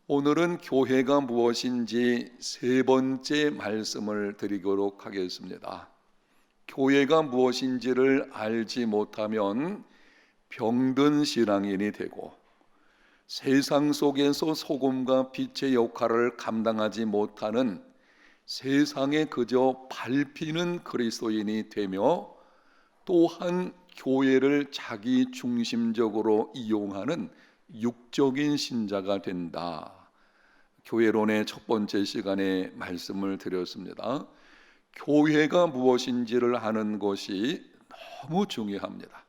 오늘은 교회가 무엇인지 세 번째 말씀을 드리도록 하겠습니다. 교회가 무엇인지를 알지 못하면 병든 신앙인이 되고 세상 속에서 소금과 빛의 역할을 감당하지 못하는 세상에 그저 밟히는 그리스도인이 되며, 또한 교회를 자기 중심적으로 이용하는 육적인 신자가 된다. 교회론의 첫 번째 시간에 말씀을 드렸습니다. 교회가 무엇인지를 아는 것이 너무 중요합니다.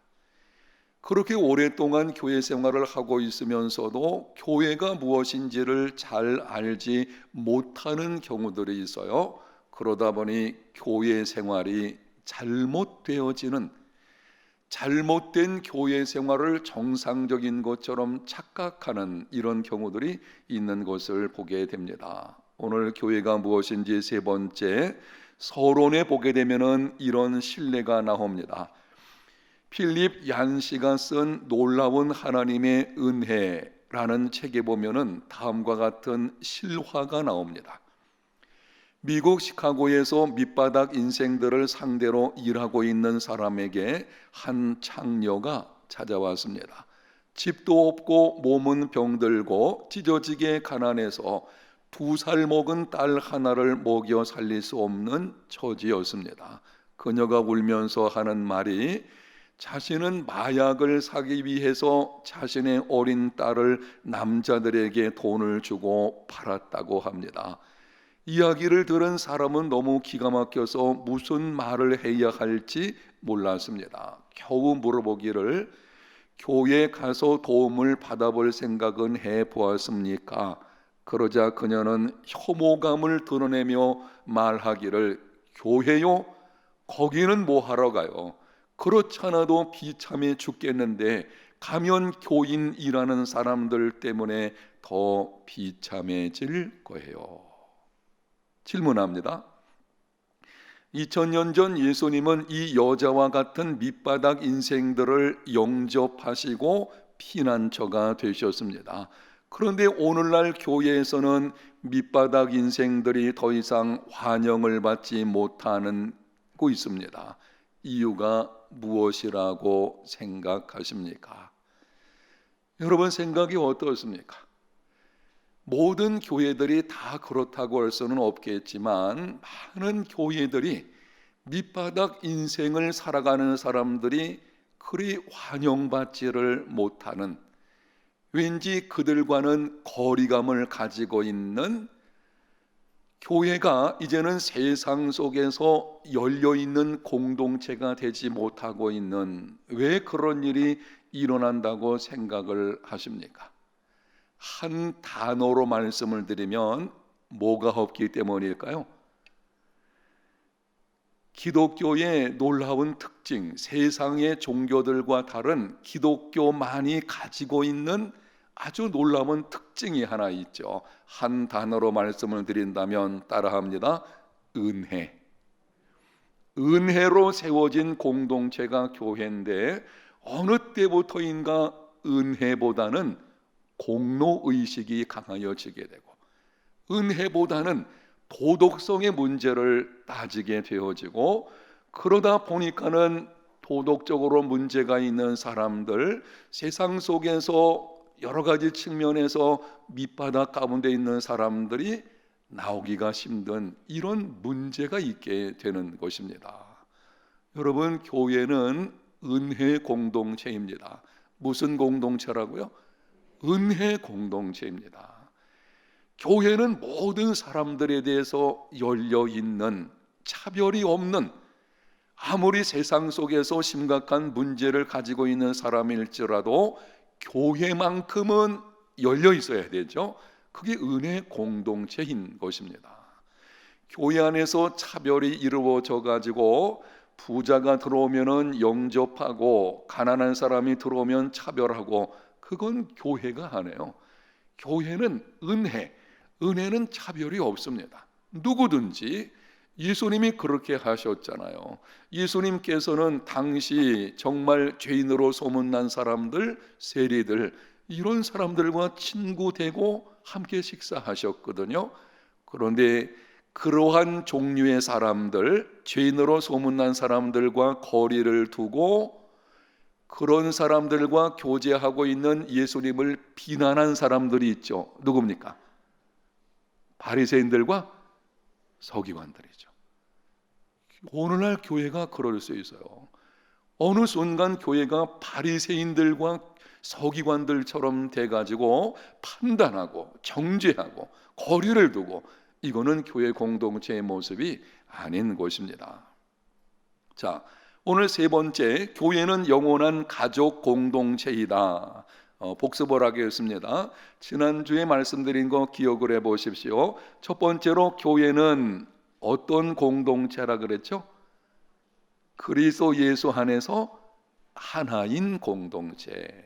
그렇게 오랫동안 교회 생활을 하고 있으면서도 교회가 무엇인지를 잘 알지 못하는 경우들이 있어요. 그러다 보니 교회 생활이 잘못된 교회 생활을 정상적인 것처럼 착각하는 이런 경우들이 있는 것을 보게 됩니다. 오늘 교회가 무엇인지 세 번째 서론에 보게 되면은 이런 신뢰가 나옵니다. 필립 얀시가 쓴 놀라운 하나님의 은혜라는 책에 보면은 다음과 같은 실화가 나옵니다. 미국 시카고에서 밑바닥 인생들을 상대로 일하고 있는 사람에게 한 창녀가 찾아왔습니다. 집도 없고 몸은 병들고 찢어지게 가난해서 2살 먹은 딸 하나를 먹여 살릴 수 없는 처지였습니다. 그녀가 울면서 하는 말이, 자신은 마약을 사기 위해서 자신의 어린 딸을 남자들에게 돈을 주고 팔았다고 합니다. 이야기를 들은 사람은 너무 기가 막혀서 무슨 말을 해야 할지 몰랐습니다. 겨우 물어보기를, 교회 가서 도움을 받아볼 생각은 해보았습니까? 그러자 그녀는 혐오감을 드러내며 말하기를, 교회요? 거기는 뭐 하러 가요? 그렇잖아도 비참해 죽겠는데 가면 교인이라는 사람들 때문에 더 비참해질 거예요. 질문합니다. 2000년 전 예수님은 이 여자와 같은 밑바닥 인생들을 영접하시고 피난처가 되셨습니다. 그런데 오늘날 교회에서는 밑바닥 인생들이 더 이상 환영을 받지 못하고 있습니다. 이유가 무엇이라고 생각하십니까? 여러분 생각이 어떻습니까? 모든 교회들이 다 그렇다고 할 수는 없겠지만, 많은 교회들이 밑바닥 인생을 살아가는 사람들이 그리 환영받지를 못하는, 왠지 그들과는 거리감을 가지고 있는, 교회가 이제는 세상 속에서 열려있는 공동체가 되지 못하고 있는, 왜 그런 일이 일어난다고 생각을 하십니까? 한 단어로 말씀을 드리면 뭐가 없기 때문일까요? 기독교의 놀라운 특징, 세상의 종교들과 다른 기독교만이 가지고 있는 아주 놀라운 특징이 하나 있죠. 한 단어로 말씀을 드린다면 따라합니다. 은혜. 은혜로 세워진 공동체가 교회인데, 어느 때부터인가 은혜보다는 공로의식이 강하여지게 되고, 은혜보다는 도덕성의 문제를 따지게 되어지고, 그러다 보니까는 도덕적으로 문제가 있는 사람들, 세상 속에서 여러 가지 측면에서 밑바닥 가운데 있는 사람들이 나오기가 힘든 이런 문제가 있게 되는 것입니다. 여러분, 교회는 은혜 공동체입니다. 무슨 공동체라고요? 은혜 공동체입니다. 교회는 모든 사람들에 대해서 열려있는, 차별이 없는, 아무리 세상 속에서 심각한 문제를 가지고 있는 사람일지라도 교회만큼은 열려 있어야 되죠. 그게 은혜 공동체인 것입니다. 교회 안에서 차별이 이루어져 가지고 부자가 들어오면은 영접하고 가난한 사람이 들어오면 차별하고, 그건 교회가 아니에요. 교회는 은혜는 차별이 없습니다. 누구든지, 예수님이 그렇게 하셨잖아요. 예수님께서는 당시 정말 죄인으로 소문난 사람들, 세리들, 이런 사람들과 친구 되고 함께 식사하셨거든요. 그런데 그러한 종류의 사람들, 죄인으로 소문난 사람들과 거리를 두고 그런 사람들과 교제하고 있는 예수님을 비난한 사람들이 있죠. 누굽니까? 바리새인들과 서기관들이죠. 오늘날 교회가 그럴 수 있어요. 어느 순간 교회가 바리새인들과 서기관들처럼 돼가지고 판단하고 정죄하고 거리를 두고, 이거는 교회 공동체의 모습이 아닌 것입니다. 자, 오늘 세 번째, 교회는 영원한 가족 공동체이다. 복습을 하겠습니다. 지난주에 말씀드린 거 기억을 해보십시오. 첫 번째로 교회는 어떤 공동체라 그랬죠? 그리스도 예수 안에서 하나인 공동체.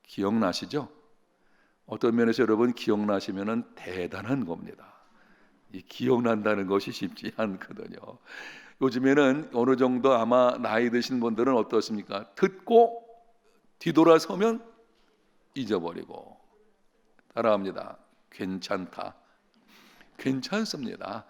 기억나시죠? 어떤 면에서 여러분 기억나시면 대단한 겁니다. 이 기억난다는 것이 쉽지 않거든요. 요즘에는 어느 정도 아마 나이 드신 분들은 어떻습니까? 듣고 뒤돌아서면 잊어버리고. 따라합니다. 괜찮다. 괜찮습니다.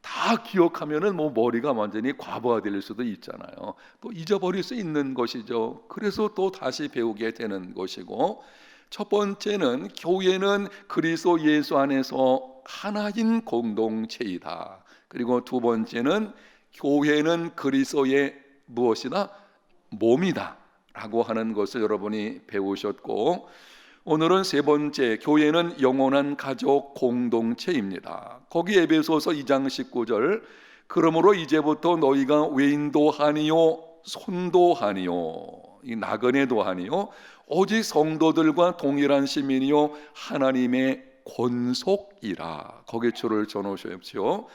다 기억하면은 머리가 완전히 과부하될 수도 있잖아요. 또 잊어버릴 수 있는 것이죠. 그래서 또 다시 배우게 되는 것이고, 첫 번째는 교회는 그리스도 예수 안에서 하나인 공동체이다. 그리고 두 번째는 교회는 그리스도의 무엇이다? 몸이다 라고 하는 것을 여러분이 배우셨고, 오늘은 세 번째, 교회는 영원한 가족 공동체입니다. 거기 에베소서 2장 19절, 그러므로 이제부터 너희가 외인도 아니요 손도 아니요 이 나그네도 아니요 오직 성도들과 동일한 시민이요 하나님의 권속이라. 거기에 줄을 쳐놓으십시오.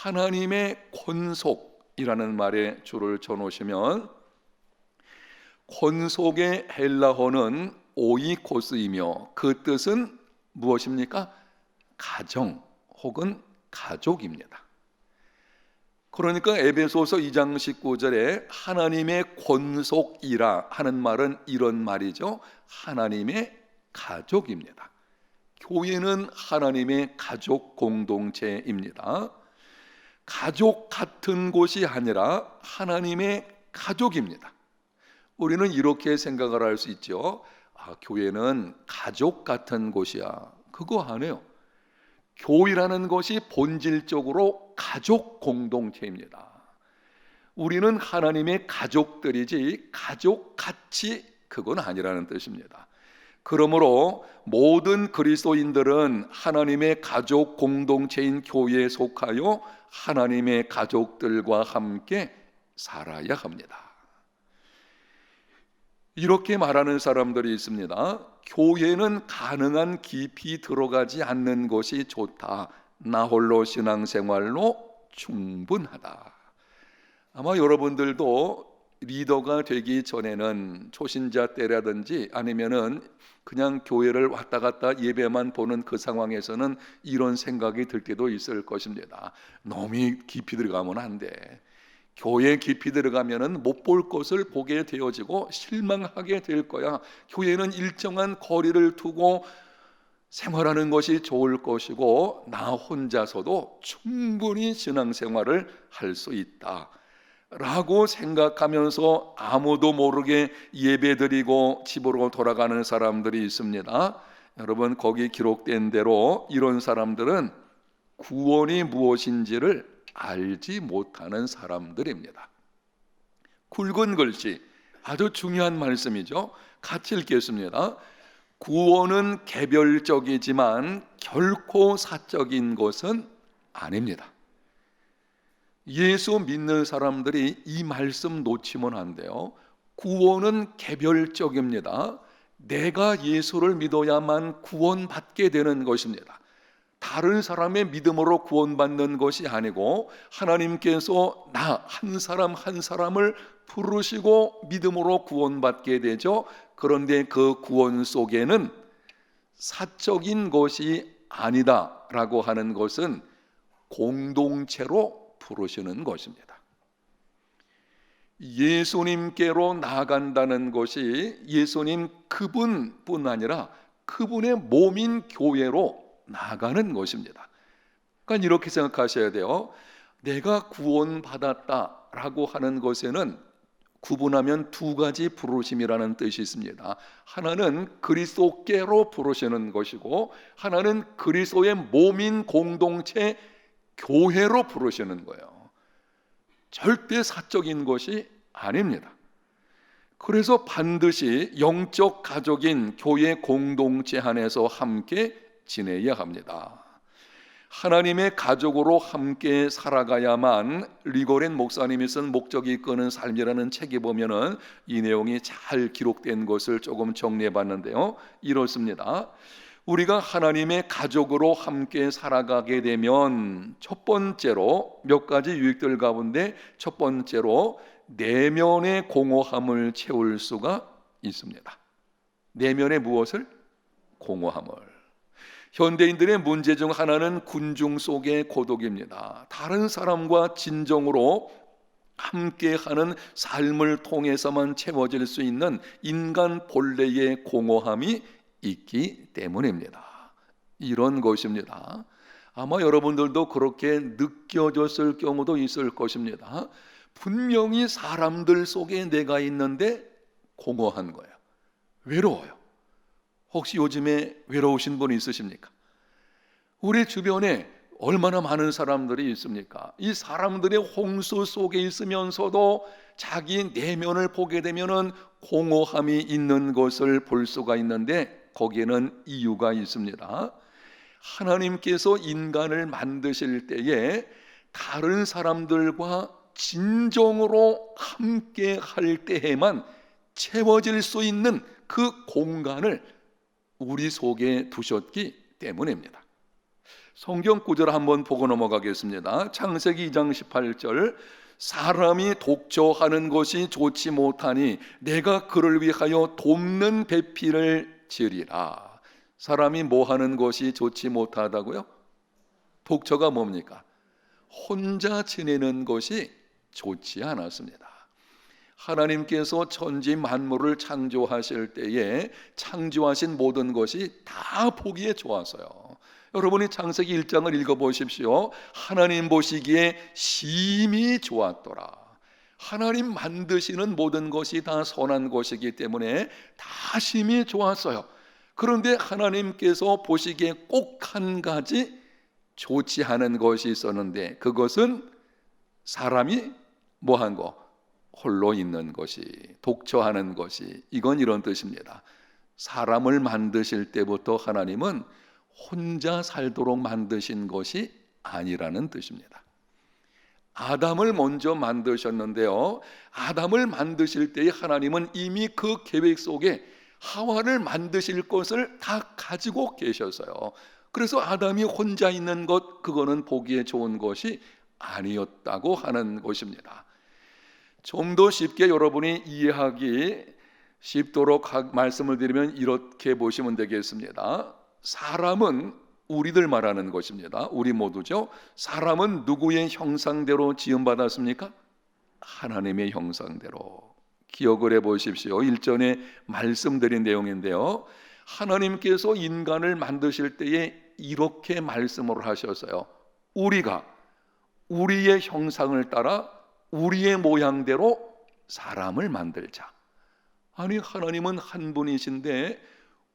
하나님의 권속이라는 말에 줄을 쳐놓으시면, 권속의 헬라어는 오이코스이며 그 뜻은 무엇입니까? 가정 혹은 가족입니다. 그러니까 에베소서 2장 19절에 하나님의 권속이라 하는 말은 이런 말이죠. 하나님의 가족입니다. 교회는 하나님의 가족 공동체입니다. 가족 같은 곳이 아니라 하나님의 가족입니다. 우리는 이렇게 생각을 할 수 있죠. 교회는 가족 같은 곳이야. 그거 아니에요. 교회라는 것이 본질적으로 가족 공동체입니다. 우리는 하나님의 가족들이지 가족같이 그건 아니라는 뜻입니다. 그러므로 모든 그리스도인들은 하나님의 가족 공동체인 교회에 속하여 하나님의 가족들과 함께 살아야 합니다. 이렇게 말하는 사람들이 있습니다. 교회는 가능한 깊이 들어가지 않는 것이 좋다. 나 홀로 신앙생활로 충분하다. 아마 여러분들도 리더가 되기 전에는 초신자 때라든지 아니면은 그냥 교회를 왔다 갔다 예배만 보는 그 상황에서는 이런 생각이 들 때도 있을 것입니다. 너무 깊이 들어가면 안 돼. 교회에 깊이 들어가면은 못 볼 것을 보게 되어지고 실망하게 될 거야. 교회는 일정한 거리를 두고 생활하는 것이 좋을 것이고 나 혼자서도 충분히 신앙생활을 할 수 있다 라고 생각하면서 아무도 모르게 예배드리고 집으로 돌아가는 사람들이 있습니다. 여러분, 거기 기록된 대로 이런 사람들은 구원이 무엇인지를 알지 못하는 사람들입니다. 굵은 글씨, 아주 중요한 말씀이죠. 같이 읽겠습니다. 구원은 개별적이지만 결코 사적인 것은 아닙니다. 예수 믿는 사람들이 이 말씀 놓치면 안 돼요. 구원은 개별적입니다. 내가 예수를 믿어야만 구원받게 되는 것입니다. 다른 사람의 믿음으로 구원받는 것이 아니고 하나님께서 나 한 사람 한 사람을 부르시고 믿음으로 구원받게 되죠. 그런데 그 구원 속에는 사적인 것이 아니다라고 하는 것은 공동체로 부르시는 것입니다. 예수님께로 나아간다는 것이 예수님 그분뿐 아니라 그분의 몸인 교회로 나가는 것입니다. 그러니까 이렇게 생각하셔야 돼요. 내가 구원받았다라고 하는 것에는 구분하면 두 가지 부르심이라는 뜻이 있습니다. 하나는 그리스도께로 부르시는 것이고, 하나는 그리스도의 몸인 공동체 교회로 부르시는 거예요. 절대 사적인 것이 아닙니다. 그래서 반드시 영적 가족인 교회 공동체 안에서 함께 지내야 합니다. 하나님의 가족으로 함께 살아가야만, 리고렌 목사님이 쓴 목적이 이끄는 삶이라는 책에 보면은 이 내용이 잘 기록된 것을 조금 정리해 봤는데요, 이렇습니다. 우리가 하나님의 가족으로 함께 살아가게 되면 첫 번째로 몇 가지 유익들 가운데 첫 번째로 내면의 공허함을 채울 수가 있습니다. 내면의 무엇을? 공허함을. 현대인들의 문제 중 하나는 군중 속의 고독입니다. 다른 사람과 진정으로 함께하는 삶을 통해서만 채워질 수 있는 인간 본래의 공허함이 있기 때문입니다. 이런 것입니다. 아마 여러분들도 그렇게 느껴졌을 경우도 있을 것입니다. 분명히 사람들 속에 내가 있는데 공허한 거예요. 외로워요. 혹시 요즘에 외로우신 분 있으십니까? 우리 주변에 얼마나 많은 사람들이 있습니까? 이 사람들의 홍수 속에 있으면서도 자기 내면을 보게 되면은 공허함이 있는 것을 볼 수가 있는데, 거기에는 이유가 있습니다. 하나님께서 인간을 만드실 때에 다른 사람들과 진정으로 함께 할 때에만 채워질 수 있는 그 공간을 우리 속에 두셨기 때문입니다. 성경 구절 한번 보고 넘어가겠습니다. 창세기 2장 18절, 사람이 독처하는 것이 좋지 못하니 내가 그를 위하여 돕는 배필을 지으리라. 사람이 뭐 하는 것이 좋지 못하다고요? 독처가 뭡니까? 혼자 지내는 것이 좋지 않았습니다. 하나님께서 천지 만물을 창조하실 때에 창조하신 모든 것이 다 보기에 좋았어요. 여러분이 창세기 1장을 읽어보십시오. 하나님 보시기에 심히 좋았더라. 하나님 만드시는 모든 것이 다 선한 것이기 때문에 다 심히 좋았어요. 그런데 하나님께서 보시기에 꼭 한 가지 좋지 않은 것이 있었는데, 그것은 사람이 뭐한 거? 홀로 있는 것이, 독처하는 것이. 이건 이런 뜻입니다. 사람을 만드실 때부터 하나님은 혼자 살도록 만드신 것이 아니라는 뜻입니다. 아담을 먼저 만드셨는데요, 아담을 만드실 때에 하나님은 이미 그 계획 속에 하와를 만드실 것을 다 가지고 계셨어요. 그래서 아담이 혼자 있는 것, 그거는 보기에 좋은 것이 아니었다고 하는 것입니다. 좀 더 쉽게 여러분이 이해하기 쉽도록 말씀을 드리면 이렇게 보시면 되겠습니다. 사람은 우리들 말하는 것입니다. 우리 모두죠. 사람은 누구의 형상대로 지음받았습니까? 하나님의 형상대로. 기억을 해보십시오. 일전에 말씀드린 내용인데요, 하나님께서 인간을 만드실 때에 이렇게 말씀을 하셨어요. 우리가 우리의 형상을 따라 우리의 모양대로 사람을 만들자. 아니, 하나님은 한 분이신데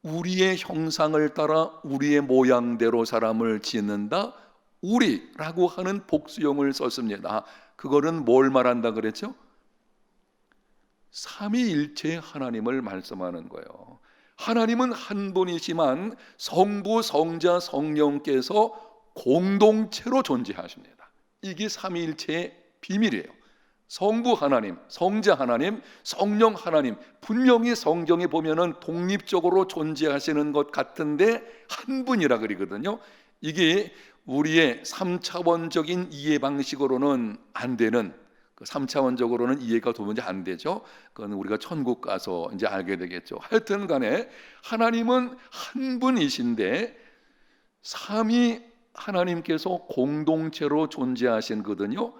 우리의 형상을 따라 우리의 모양대로 사람을 짓는다. 우리라고 하는 복수형을 썼습니다. 그거는 뭘 말한다 그랬죠? 삼위일체 하나님을 말씀하는 거예요. 하나님은 한 분이지만 성부, 성자, 성령께서 공동체로 존재하십니다. 이게 삼위일체의 비밀이에요. 성부 하나님, 성자 하나님, 성령 하나님, 분명히 성경에 보면은 독립적으로 존재하시는 것 같은데 한 분이라 그러거든요. 이게 우리의 3차원적인 이해 방식으로는 안 되는, 3차원적으로는 이해가 도무지 안 되죠. 그건 우리가 천국 가서 이제 알게 되겠죠. 하여튼 간에 하나님은 한 분이신데 삼위 하나님께서 공동체로 존재하신 거거든요.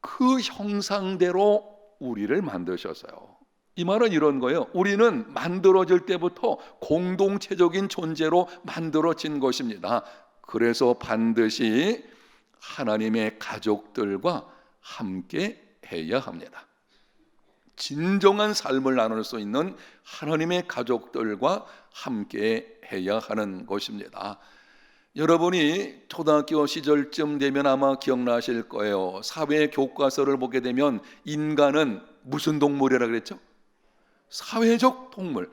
그 형상대로 우리를 만드셨어요. 이 말은 이런 거예요. 우리는 만들어질 때부터 공동체적인 존재로 만들어진 것입니다. 그래서 반드시 하나님의 가족들과 함께 해야 합니다. 진정한 삶을 나눌 수 있는 하나님의 가족들과 함께 해야 하는 것입니다. 여러분이 초등학교 시절쯤 되면 아마 기억나실 거예요. 사회 교과서를 보게 되면 인간은 무슨 동물이라 그랬죠? 사회적 동물.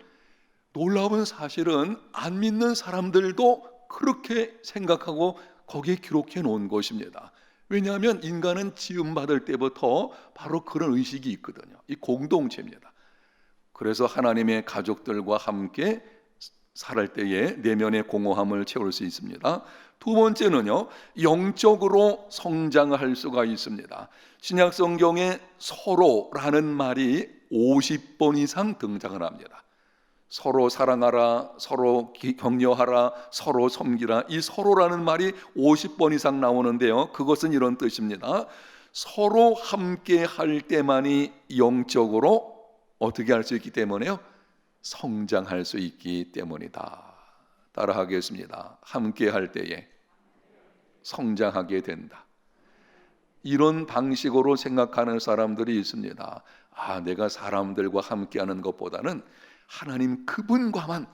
놀라운 사실은 안 믿는 사람들도 그렇게 생각하고 거기에 기록해 놓은 것입니다. 왜냐하면 인간은 지음받을 때부터 바로 그런 의식이 있거든요. 이 공동체입니다. 그래서 하나님의 가족들과 함께 살할 때에 내면의 공허함을 채울 수 있습니다. 두 번째는요, 영적으로 성장할 수가 있습니다. 신약 성경에 서로라는 말이 50번 이상 등장을 합니다. 서로 사랑하라, 서로 격려하라, 서로 섬기라. 이 서로라는 말이 50번 이상 나오는데요, 그것은 이런 뜻입니다. 서로 함께 할 때만이 영적으로 어떻게 할 수 있기 때문에요? 성장할 수 있기 때문이다. 따라하겠습니다. 함께 할 때에 성장하게 된다. 이런 방식으로 생각하는 사람들이 있습니다. 내가 사람들과 함께하는 것보다는 하나님 그분과만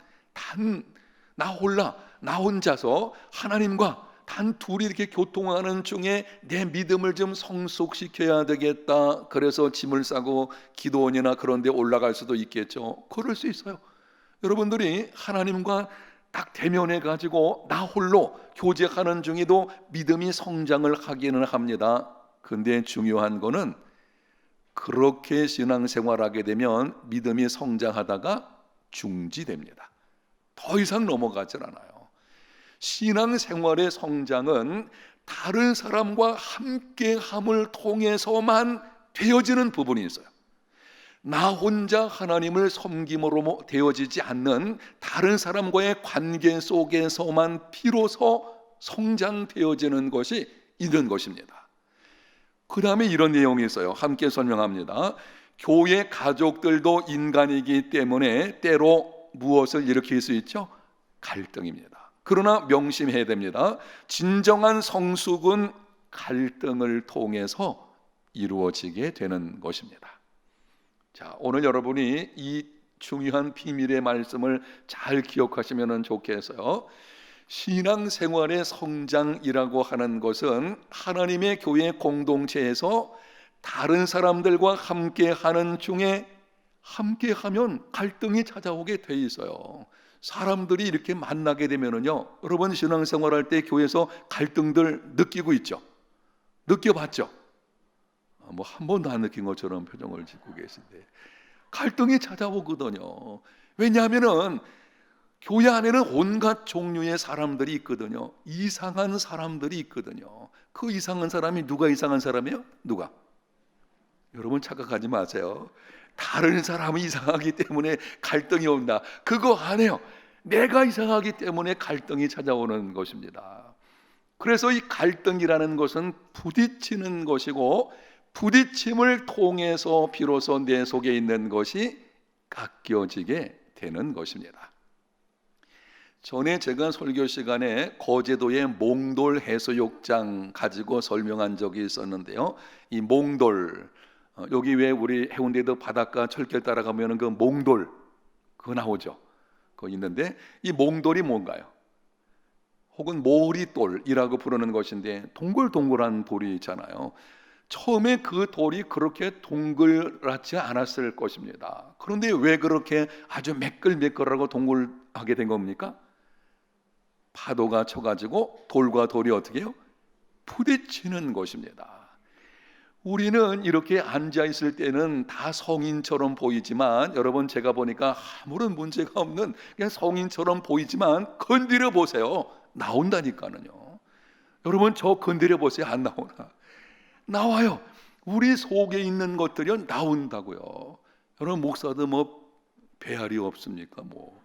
나 혼자서 하나님과 단 둘이 이렇게 교통하는 중에 내 믿음을 좀 성숙시켜야 되겠다. 그래서 짐을 싸고 기도원이나 그런 데 올라갈 수도 있겠죠. 그럴 수 있어요. 여러분들이 하나님과 딱 대면해 가지고 나 홀로 교제하는 중에도 믿음이 성장을 하기는 합니다. 근데 중요한 거는 그렇게 신앙생활하게 되면 믿음이 성장하다가 중지됩니다. 더 이상 넘어가질 않아요. 신앙생활의 성장은 다른 사람과 함께함을 통해서만 되어지는 부분이 있어요. 나 혼자 하나님을 섬김으로 되어지지 않는 다른 사람과의 관계 속에서만 비로소 성장되어지는 것이 있는 것입니다. 그 다음에 이런 내용이 있어요. 함께 설명합니다. 교회 가족들도 인간이기 때문에 때로 무엇을 일으킬 수 있죠? 갈등입니다. 그러나 명심해야 됩니다. 진정한 성숙은 갈등을 통해서 이루어지게 되는 것입니다. 자, 오늘 여러분이 이 중요한 비밀의 말씀을 잘 기억하시면 좋겠어요. 신앙생활의 성장이라고 하는 것은 하나님의 교회 공동체에서 다른 사람들과 함께하는 중에 함께하면 갈등이 찾아오게 돼 있어요. 사람들이 이렇게 만나게 되면은요, 여러분 신앙생활할 때 교회에서 갈등들 느끼고 있죠? 느껴봤죠? 뭐 한 번도 안 느낀 것처럼 표정을 짓고 계신데 갈등이 찾아오거든요. 왜냐하면은 교회 안에는 온갖 종류의 사람들이 있거든요. 이상한 사람들이 있거든요. 그 이상한 사람이 누가 이상한 사람이에요? 누가? 여러분 착각하지 마세요. 다른 사람이 이상하기 때문에 갈등이 온다. 그거 아니에요. 내가 이상하기 때문에 갈등이 찾아오는 것입니다. 그래서 이 갈등이라는 것은 부딪히는 것이고 부딪힘을 통해서 비로소 내 속에 있는 것이 깎여지게 되는 것입니다. 전에 제가 설교 시간에 거제도의 몽돌 해수욕장 가지고 설명한 적이 있었는데요. 이 몽돌, 여기 왜 우리 해운대도 바닷가 철길 따라가면 그 몽돌 그거 나오죠. 그거 있는데 이 몽돌이 뭔가요? 혹은 모리돌이라고 부르는 것인데 동글동글한 돌이 있잖아요. 처음에 그 돌이 그렇게 동글하지 않았을 것입니다. 그런데 왜 그렇게 아주 매끌매끌하고 동글하게 된 겁니까? 파도가 쳐가지고 돌과 돌이 어떻게 해요? 부딪히는 것입니다. 우리는 이렇게 앉아 있을 때는 다 성인처럼 보이지만 여러분 제가 보니까 아무런 문제가 없는 그냥 성인처럼 보이지만 건드려 보세요. 나온다니까는요. 여러분 저 건드려 보세요. 안 나오나? 나와요. 우리 속에 있는 것들이 나온다고요. 여러분 목사도 뭐 배알이 없습니까? 뭐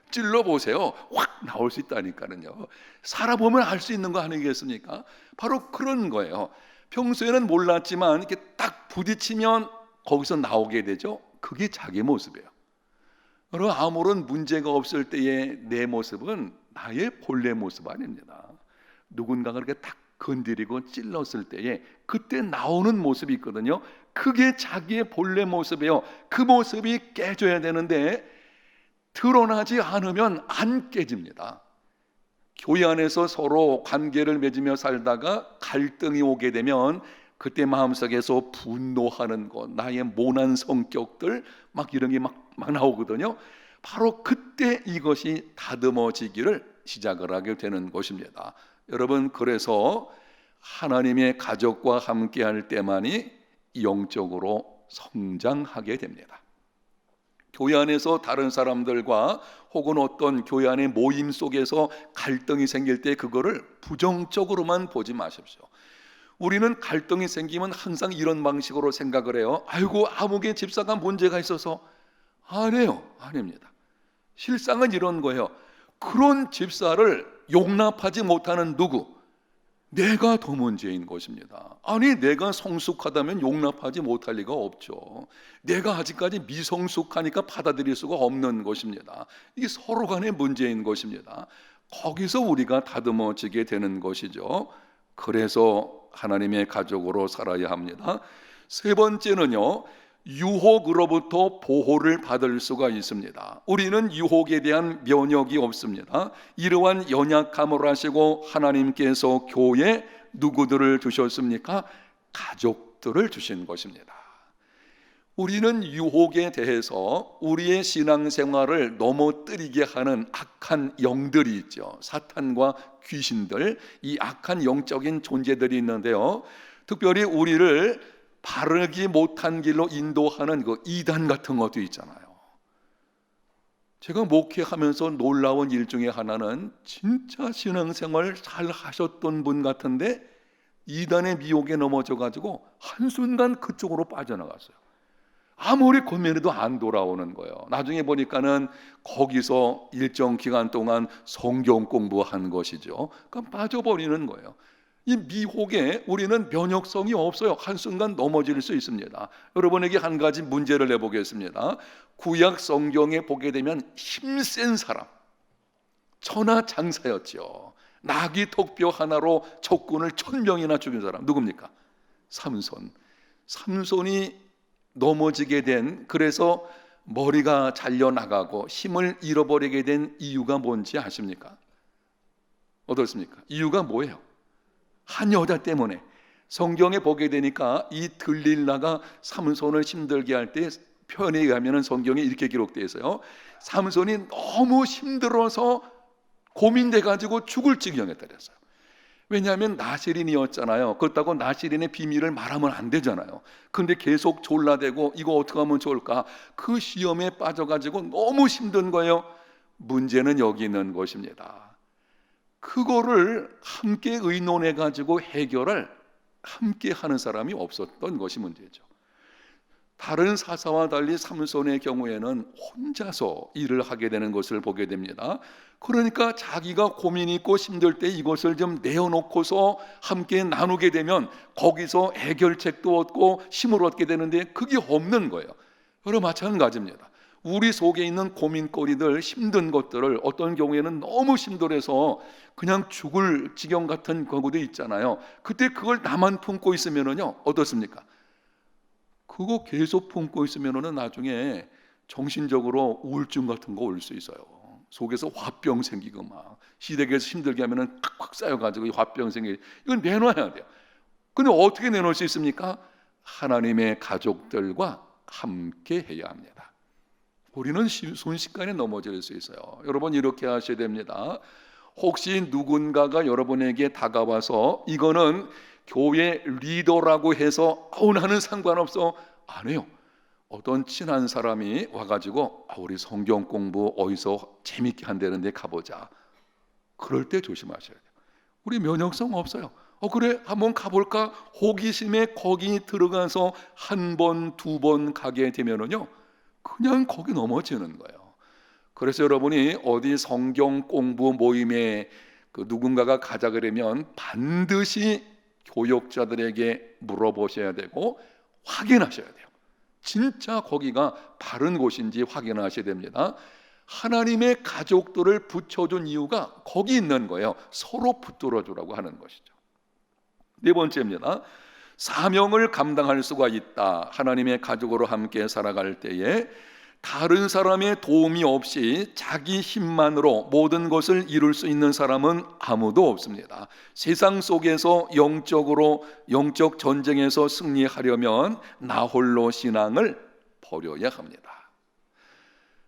찔러 보세요. 확 나올 수 있다니까는요. 살아보면 알 수 있는 거 아니겠습니까? 바로 그런 거예요. 평소에는 몰랐지만 이렇게 딱 부딪히면 거기서 나오게 되죠. 그게 자기 모습이에요. 여러분, 아무런 문제가 없을 때의 내 모습은 나의 본래 모습 아닙니다. 누군가가 그렇게 딱 건드리고 찔렀을 때에 그때 나오는 모습이 있거든요. 그게 자기의 본래 모습이에요. 그 모습이 깨져야 되는데 드러나지 않으면 안 깨집니다. 교회 안에서 서로 관계를 맺으며 살다가 갈등이 오게 되면 그때 마음속에서 분노하는 것, 나의 모난 성격들 막 이런 게 막 나오거든요. 바로 그때 이것이 다듬어지기를 시작을 하게 되는 것입니다. 여러분, 그래서 하나님의 가족과 함께할 때만이 영적으로 성장하게 됩니다. 교회 안에서 다른 사람들과 혹은 어떤 교회 안의 모임 속에서 갈등이 생길 때 그거를 부정적으로만 보지 마십시오. 우리는 갈등이 생기면 항상 이런 방식으로 생각을 해요. 아이고, 아무개 집사가 문제가 있어서. 아니에요. 아닙니다. 실상은 이런 거예요. 그런 집사를 용납하지 못하는 누구? 내가 더 문제인 것입니다. 아니, 내가 성숙하다면 용납하지 못할 리가 없죠. 내가 아직까지 미성숙하니까 받아들일 수가 없는 것입니다. 이게 서로 간의 문제인 것입니다. 거기서 우리가 다듬어지게 되는 것이죠. 그래서 하나님의 가족으로 살아야 합니다. 세 번째는요, 유혹으로부터 보호를 받을 수가 있습니다. 우리는 유혹에 대한 면역이 없습니다. 이러한 연약함을 아시고 하나님께서 교회에 누구들을 주셨습니까? 가족들을 주신 것입니다. 우리는 유혹에 대해서 우리의 신앙생활을 넘어뜨리게 하는 악한 영들이 있죠. 사탄과 귀신들, 이 악한 영적인 존재들이 있는데요, 특별히 우리를 바르지 못한 길로 인도하는 그 이단 같은 것도 있잖아요. 제가 목회하면서 놀라운 일 중에 하나는 진짜 신앙생활 잘 하셨던 분 같은데 이단의 미혹에 넘어져 가지고 한순간 그쪽으로 빠져나갔어요. 아무리 고민해도 안 돌아오는 거예요. 나중에 보니까는 거기서 일정 기간 동안 성경 공부한 것이죠. 그럼 빠져버리는 거예요. 이 미혹에 우리는 면역성이 없어요. 한순간 넘어질 수 있습니다. 여러분에게 한 가지 문제를 내보겠습니다. 구약 성경에 보게 되면 힘센 사람, 천하장사였죠. 나귀 턱뼈 하나로 적군을 1000명이나 죽인 사람 누굽니까? 삼손. 삼손이 넘어지게 된, 그래서 머리가 잘려나가고 힘을 잃어버리게 된 이유가 뭔지 아십니까? 어떻습니까? 이유가 뭐예요? 한 여자 때문에. 성경에 보게 되니까 이 들릴라가 삼손을 힘들게 할 때 표현에 의하면 성경에 이렇게 기록되어 있어요. 삼손이 너무 힘들어서 고민돼 가지고 죽을 지경에 떨었어요. 왜냐하면 나시린이었잖아요. 그렇다고 나시린의 비밀을 말하면 안 되잖아요. 근데 계속 졸라대고 이거 어떻게 하면 좋을까? 그 시험에 빠져가지고 너무 힘든 거예요. 문제는 여기 있는 것입니다. 그거를 함께 의논해 가지고 해결을 함께 하는 사람이 없었던 것이 문제죠. 다른 사사와 달리 삼손의 경우에는 혼자서 일을 하게 되는 것을 보게 됩니다. 그러니까 자기가 고민이 있고 힘들 때 이것을 좀 내어놓고서 함께 나누게 되면 거기서 해결책도 얻고 힘을 얻게 되는데 그게 없는 거예요. 여러 마찬가지입니다. 우리 속에 있는 고민거리들, 힘든 것들을 어떤 경우에는 너무 힘들어서 그냥 죽을 지경 같은 경우도 있잖아요. 그때 그걸 나만 품고 있으면은요, 어떻습니까? 그거 계속 품고 있으면은 나중에 정신적으로 우울증 같은 거 올 수 있어요. 속에서 화병 생기고 막 시댁에서 힘들게 하면은 콱콱 쌓여가지고 화병 생기. 이건 내놔야 돼요. 근데 어떻게 내놓을 수 있습니까? 하나님의 가족들과 함께 해야 합니다. 우리는 순식간에 넘어질 수 있어요. 여러분, 이렇게 하셔야 됩니다. 혹시 누군가가 여러분에게 다가와서 이거는 교회 리더라고 해서 나는 상관없어, 안 해요. 어떤 친한 사람이 와가지고 우리 성경 공부 어디서 재밌게 한다는데 가보자. 그럴 때 조심하셔야 돼요. 우리 면역성 없어요. 그래 한번 가볼까? 호기심에 거기 들어가서 한 번, 두 번 가게 되면은요, 그냥 거기 넘어지는 거예요. 그래서 여러분이 어디 성경 공부 모임에 누군가가 가자 그러면 반드시 교역자들에게 물어보셔야 되고 확인하셔야 돼요. 진짜 거기가 바른 곳인지 확인하셔야 됩니다. 하나님의 가족들을 붙여준 이유가 거기 있는 거예요. 서로 붙들어주라고 하는 것이죠. 네 번째입니다. 사명을 감당할 수가 있다. 하나님의 가족으로 함께 살아갈 때에 다른 사람의 도움이 없이 자기 힘만으로 모든 것을 이룰 수 있는 사람은 아무도 없습니다. 세상 속에서 영적 전쟁에서 승리하려면 나 홀로 신앙을 버려야 합니다.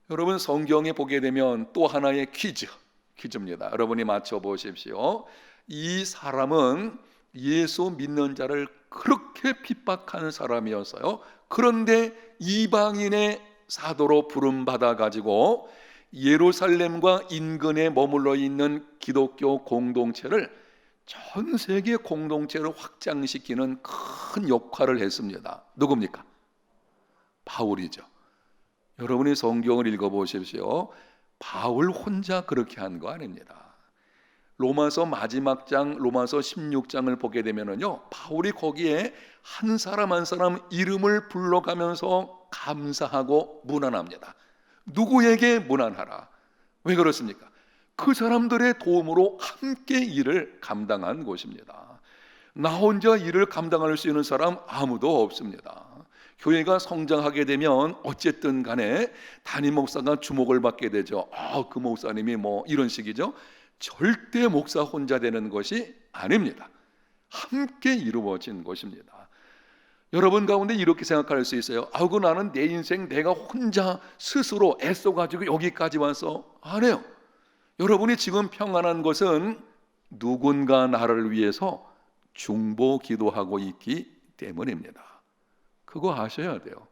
여러분, 성경에 보게 되면 또 하나의 퀴즈입니다. 여러분이 맞춰보십시오. 이 사람은 예수 믿는 자를 그렇게 핍박하는 사람이었어요. 그런데 이방인의 사도로 부름받아 가지고 예루살렘과 인근에 머물러 있는 기독교 공동체를 전 세계 공동체로 확장시키는 큰 역할을 했습니다. 누굽니까? 바울이죠. 여러분이 성경을 읽어보십시오. 바울 혼자 그렇게 한 거 아닙니다. 로마서 마지막 장, 로마서 16장을 보게 되면은요, 바울이 거기에 한 사람 한 사람 이름을 불러가면서 감사하고 문안합니다. 누구에게 문안하라? 왜 그렇습니까? 그 사람들의 도움으로 함께 일을 감당한 것입니다. 나 혼자 일을 감당할 수 있는 사람 아무도 없습니다. 교회가 성장하게 되면 어쨌든 간에 담임 목사가 주목을 받게 되죠. 그 목사님이 이런 식이죠. 절대 목사 혼자 되는 것이 아닙니다. 함께 이루어진 것입니다. 여러분 가운데 이렇게 생각할 수 있어요. 나는 내 인생 내가 혼자 스스로 애써가지고 여기까지 와서 안 해요. 여러분이 지금 평안한 것은 누군가 나를 위해서 중보 기도하고 있기 때문입니다. 그거 아셔야 돼요.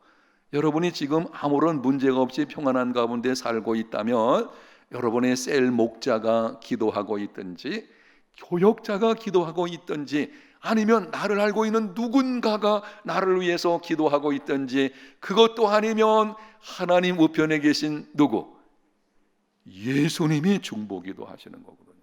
여러분이 지금 아무런 문제가 없이 평안한 가운데 살고 있다면 여러분의 셀 목자가 기도하고 있든지 교역자가 기도하고 있든지 아니면 나를 알고 있는 누군가가 나를 위해서 기도하고 있든지 그것도 아니면 하나님 우편에 계신 누구? 예수님이 중보기도 하시는 거거든요.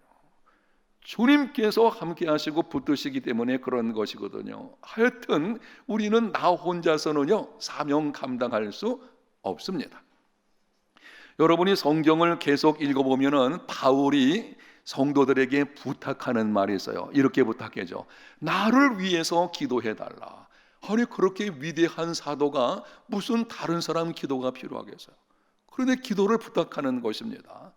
주님께서 함께 하시고 붙드시기 때문에 그런 것이거든요. 하여튼 우리는 나 혼자서는요 사명 감당할 수 없습니다. 여러분이 성경을 계속 읽어보면은 바울이 성도들에게 부탁하는 말이 있어요. 이렇게 부탁해죠. 나를 위해서 기도해달라. 아니 그렇게 위대한 사도가 무슨 다른 사람 기도가 필요하겠어요? 그런데 기도를 부탁하는 것입니다.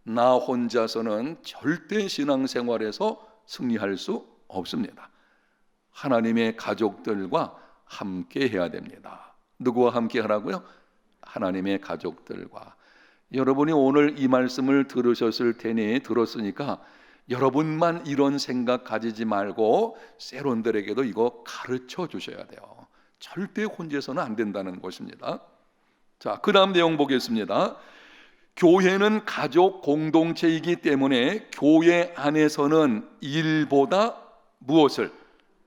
나 혼자서는 절대 신앙생활에서 승리할 수 없습니다. 하나님의 가족들과 함께 해야 됩니다. 누구와 함께 하라고요? 하나님의 가족들과. 여러분이 오늘 이 말씀을 들으셨을 테니 들었으니까 여러분만 이런 생각 가지지 말고 세론들에게도 이거 가르쳐 주셔야 돼요. 절대 혼자서는 안 된다는 것입니다. 자, 그 다음 내용 보겠습니다. 교회는 가족 공동체이기 때문에 교회 안에서는 일보다 무엇을?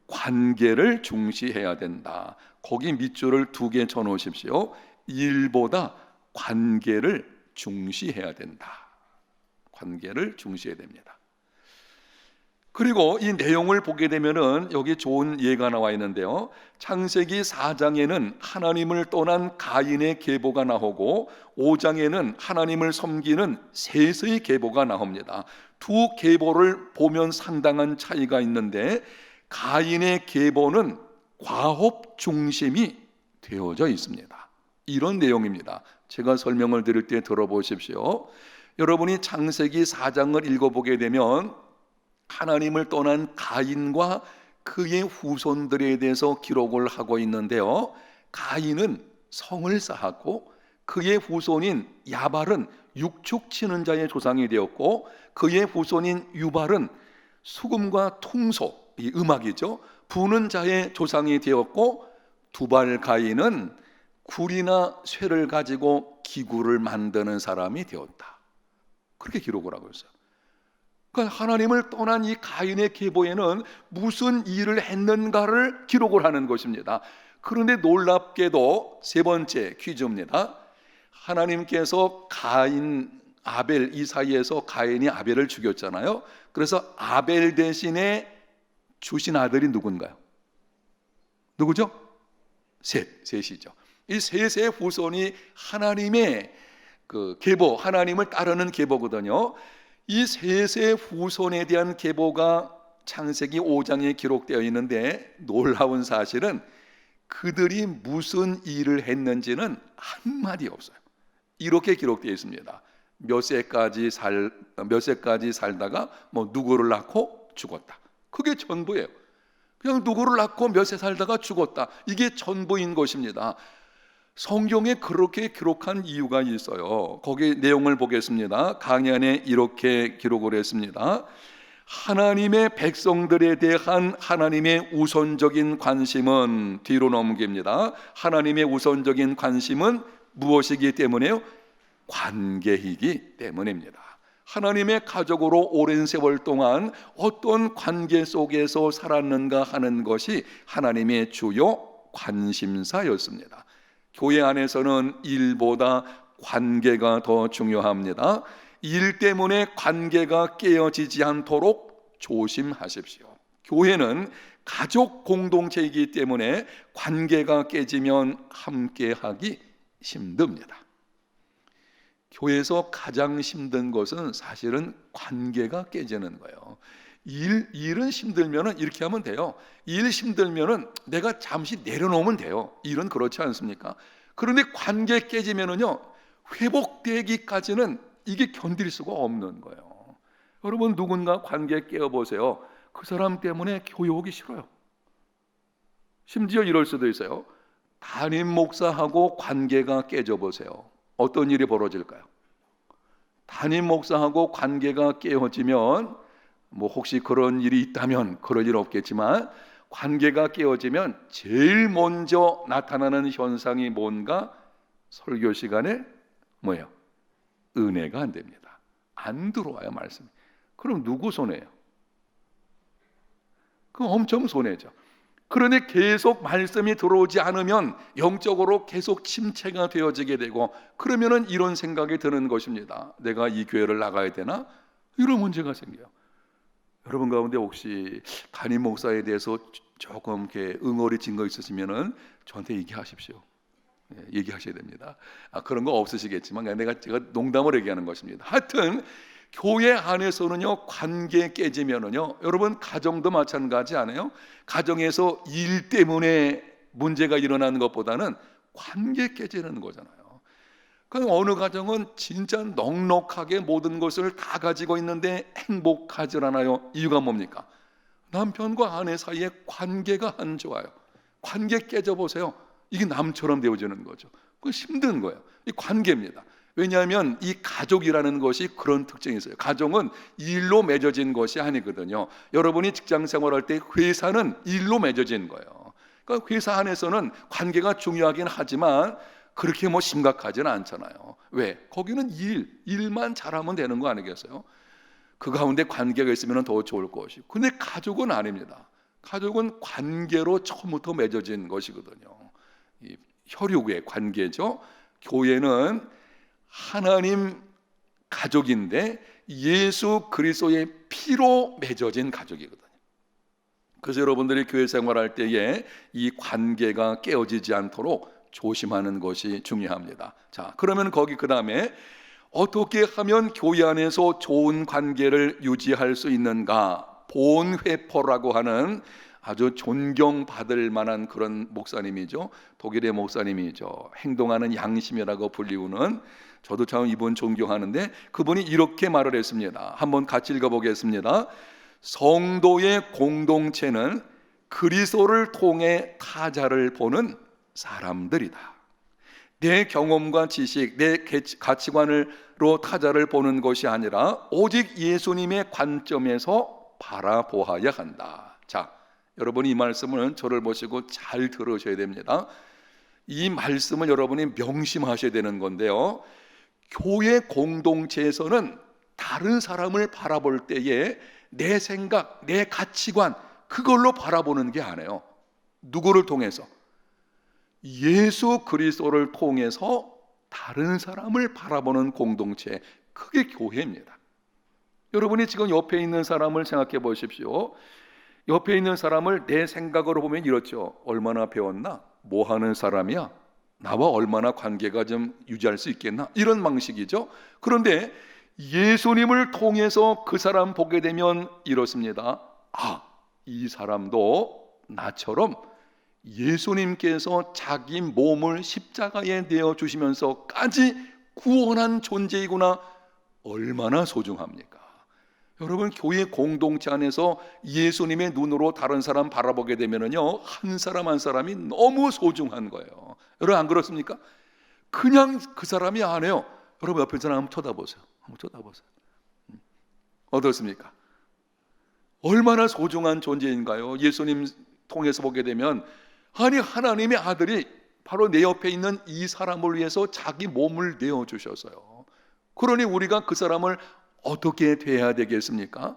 관계를 중시해야 된다. 거기 밑줄을 2개 쳐놓으십시오. 일보다 관계를 중시해야 된다. 관계를 중시해야 됩니다. 그리고 이 내용을 보게 되면은 여기 좋은 예가 나와 있는데요. 창세기 4장에는 하나님을 떠난 가인의 계보가 나오고 5장에는 하나님을 섬기는 셋의 계보가 나옵니다. 두 계보를 보면 상당한 차이가 있는데 가인의 계보는 과업 중심이 되어져 있습니다. 이런 내용입니다. 제가 설명을 드릴 때 들어보십시오. 여러분이 창세기 4장을 읽어보게 되면 하나님을 떠난 가인과 그의 후손들에 대해서 기록을 하고 있는데요. 가인은 성을 쌓았고 그의 후손인 야발은 육축치는 자의 조상이 되었고 그의 후손인 유발은 수금과 퉁소, 이 음악이죠, 부는 자의 조상이 되었고 두발 가인은 굴이나 쇠를 가지고 기구를 만드는 사람이 되었다. 그렇게 기록을 하고 있어요. 그러니까 하나님을 떠난 이 가인의 계보에는 무슨 일을 했는가를 기록을 하는 것입니다. 그런데 놀랍게도 세 번째 퀴즈입니다. 하나님께서 가인, 아벨 이 사이에서 가인이 아벨을 죽였잖아요. 그래서 아벨 대신에 주신 아들이 누군가요? 누구죠? 셋이죠. 이 셋의 후손이 하나님의 그 계보, 하나님을 따르는 계보거든요. 이 셋의 후손에 대한 계보가 창세기 5장에 기록되어 있는데, 놀라운 사실은 그들이 무슨 일을 했는지는 한마디 없어요. 이렇게 기록되어 있습니다. 몇 세까지 살다가 뭐 누구를 낳고 죽었다. 그게 전부예요. 그냥 누구를 낳고 몇 세 살다가 죽었다. 이게 전부인 것입니다. 성경에 그렇게 기록한 이유가 있어요. 거기 내용을 보겠습니다. 강의 안에 이렇게 기록을 했습니다. 하나님의 백성들에 대한 하나님의 우선적인 관심은, 뒤로 넘깁니다. 하나님의 우선적인 관심은 무엇이기 때문에요? 관계이기 때문입니다. 하나님의 가족으로 오랜 세월 동안 어떤 관계 속에서 살았는가 하는 것이 하나님의 주요 관심사였습니다. 교회 안에서는 일보다 관계가 더 중요합니다. 일 때문에 관계가 깨어지지 않도록 조심하십시오. 교회는 가족 공동체이기 때문에 관계가 깨지면 함께하기 힘듭니다. 교회에서 가장 힘든 것은 사실은 관계가 깨지는 거예요. 일은 힘들면은 이렇게 하면 돼요. 일 힘들면은 내가 잠시 내려놓으면 돼요. 일은 그렇지 않습니까? 그런데 관계 깨지면은요, 회복되기까지는 이게 견딜 수가 없는 거예요. 여러분, 누군가 관계 깨어보세요. 그 사람 때문에 교회 오기 싫어요. 심지어 이럴 수도 있어요. 담임 목사하고 관계가 깨져 보세요. 어떤 일이 벌어질까요? 담임 목사하고 관계가 깨어지면, 뭐 혹시 그런 일이 있다면 그럴 일 없겠지만, 관계가 깨어지면 제일 먼저 나타나는 현상이 뭔가? 설교 시간에 뭐예요? 은혜가 안 됩니다. 안 들어와요, 말씀이. 그럼 누구 손해예요? 그럼 엄청 손해죠. 그런데 계속 말씀이 들어오지 않으면 영적으로 계속 침체가 되어지게 되고, 그러면은 이런 생각이 드는 것입니다. 내가 이 교회를 나가야 되나? 이런 문제가 생겨요. 여러분 가운데 혹시 담임 목사에 대해서 조금 이렇게 응어리진 거 있으시면은 저한테 얘기하십시오. 얘기하셔야 됩니다. 그런 거 없으시겠지만 제가 농담을 얘기하는 것입니다. 하여튼 교회 안에서는요, 관계 깨지면은요, 여러분 가정도 마찬가지 아니에요? 가정에서 일 때문에 문제가 일어나는 것보다는 관계 깨지는 거잖아요. 그럼 어느 가정은 진짜 넉넉하게 모든 것을 다 가지고 있는데 행복하지 않아요. 이유가 뭡니까? 남편과 아내 사이에 관계가 안 좋아요. 관계 깨져보세요. 이게 남처럼 되어지는 거죠. 그거 힘든 거예요. 이 관계입니다. 왜냐하면 이 가족이라는 것이 그런 특징이 있어요. 가정은 일로 맺어진 것이 아니거든요. 여러분이 직장 생활할 때 회사는 일로 맺어진 거예요. 그러니까 회사 안에서는 관계가 중요하긴 하지만 그렇게 뭐 심각하지는 않잖아요. 왜? 거기는 일만 잘하면 되는 거 아니겠어요? 그 가운데 관계가 있으면 더 좋을 것이고. 근데 가족은 아닙니다. 가족은 관계로 처음부터 맺어진 것이거든요. 이 혈육의 관계죠. 교회는 하나님 가족인데 예수 그리스도의 피로 맺어진 가족이거든요. 그래서 여러분들이 교회 생활할 때에 이 관계가 깨어지지 않도록 조심하는 것이 중요합니다. 자, 그러면 거기 그 다음에 어떻게 하면 교회 안에서 좋은 관계를 유지할 수 있는가? 본회포라고 하는 아주 존경받을 만한 그런 목사님이죠. 독일의 목사님이죠. 행동하는 양심이라고 불리우는, 저도 참 이분 존경하는데 그분이 이렇게 말을 했습니다. 한번 같이 읽어보겠습니다. 성도의 공동체는 그리스도를 통해 타자를 보는 사람들이다. 내 경험과 지식, 내 가치관으로 타자를 보는 것이 아니라 오직 예수님의 관점에서 바라보아야 한다. 자, 여러분이 이 말씀을 저를 보시고 잘 들으셔야 됩니다. 이 말씀을 여러분이 명심하셔야 되는 건데요, 교회 공동체에서는 다른 사람을 바라볼 때에 내 생각, 내 가치관 그걸로 바라보는 게 아니에요. 누구를 통해서? 예수 그리스도를 통해서 다른 사람을 바라보는 공동체, 그게 교회입니다. 여러분이 지금 옆에 있는 사람을 생각해 보십시오. 옆에 있는 사람을 내 생각으로 보면 이렇죠. 얼마나 배웠나? 뭐 하는 사람이야? 나와 얼마나 관계가 좀 유지할 수 있겠나? 이런 방식이죠. 그런데 예수님을 통해서 그 사람 보게 되면 이렇습니다. 아, 이 사람도 나처럼 예수님께서 자기 몸을 십자가에 내어 주시면서까지 구원한 존재이구나. 얼마나 소중합니까? 여러분, 교회 공동체 안에서 예수님의 눈으로 다른 사람 바라보게 되면은요, 한 사람 한 사람이 너무 소중한 거예요. 여러분, 안 그렇습니까? 그냥 그 사람이 안 해요. 여러분, 옆에 사람 한번 쳐다보세요. 한번 쳐다보세요. 어떻습니까? 얼마나 소중한 존재인가요? 예수님 통해서 보게 되면, 아니, 하나님의 아들이 바로 내 옆에 있는 이 사람을 위해서 자기 몸을 내어주셨어요. 그러니 우리가 그 사람을 어떻게 대해야 되겠습니까?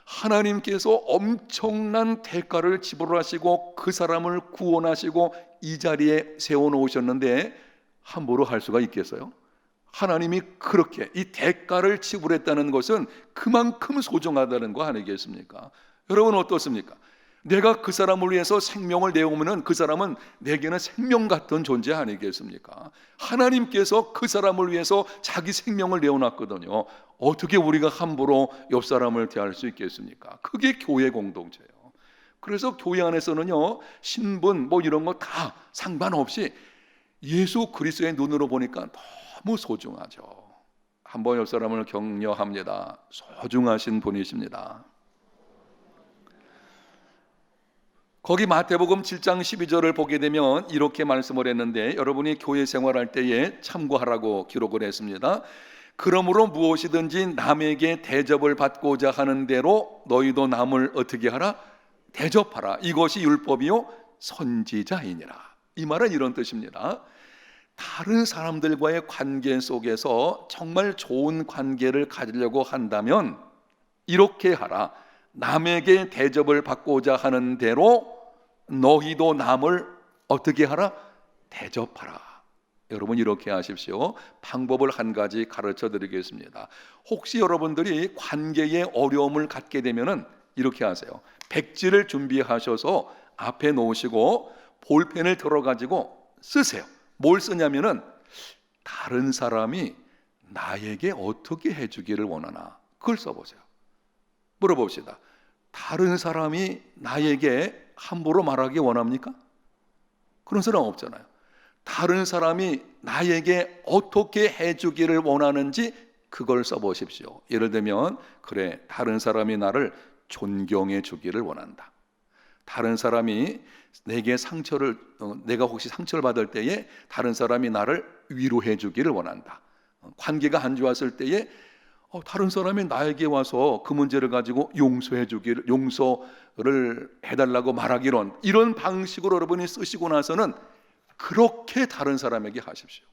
하나님께서 엄청난 대가를 지불하시고 그 사람을 구원하시고 이 자리에 세워놓으셨는데 함부로 할 수가 있겠어요? 하나님이 그렇게 이 대가를 지불했다는 것은 그만큼 소중하다는 거 아니겠습니까? 여러분, 어떻습니까? 내가 그 사람을 위해서 생명을 내오면 그 사람은 내게는 생명 같은 존재 아니겠습니까? 하나님께서 그 사람을 위해서 자기 생명을 내어놨거든요. 어떻게 우리가 함부로 옆 사람을 대할 수 있겠습니까? 그게 교회 공동체예요. 그래서 교회 안에서는요, 신분 뭐 이런 거 다 상관없이 예수 그리스도의 눈으로 보니까 너무 소중하죠. 한번 옆 사람을 격려합니다. 소중하신 분이십니다. 거기 마태복음 7장 12절을 보게 되면 이렇게 말씀을 했는데, 여러분이 교회 생활할 때에 참고하라고 기록을 했습니다. 그러므로 무엇이든지 남에게 대접을 받고자 하는 대로 너희도 남을 어떻게 하라? 대접하라. 이것이 율법이요 선지자이니라. 이 말은 이런 뜻입니다. 다른 사람들과의 관계 속에서 정말 좋은 관계를 가지려고 한다면 이렇게 하라. 남에게 대접을 받고자 하는 대로 너희도 남을 어떻게 하라? 대접하라. 여러분, 이렇게 하십시오. 방법을 한 가지 가르쳐 드리겠습니다. 혹시 여러분들이 관계에 어려움을 갖게 되면은 이렇게 하세요. 백지를 준비하셔서 앞에 놓으시고 볼펜을 들어가지고 쓰세요. 뭘 쓰냐면은 다른 사람이 나에게 어떻게 해주기를 원하나, 그걸 써보세요. 물어봅시다. 다른 사람이 나에게 함부로 말하기 원합니까? 그런 사람 없잖아요. 다른 사람이 나에게 어떻게 해주기를 원하는지 그걸 써보십시오. 예를 들면, 그래, 다른 사람이 나를 존경해 주기를 원한다. 다른 사람이 내게 내가 혹시 상처를 받을 때에 다른 사람이 나를 위로해 주기를 원한다. 관계가 안 좋았을 때에 다른 사람이 나에게 와서 그 문제를 가지고 용서를 해달라고 말하기론, 이런 방식으로 여러분이 쓰시고 나서는 그렇게 다른 사람에게 하십시오.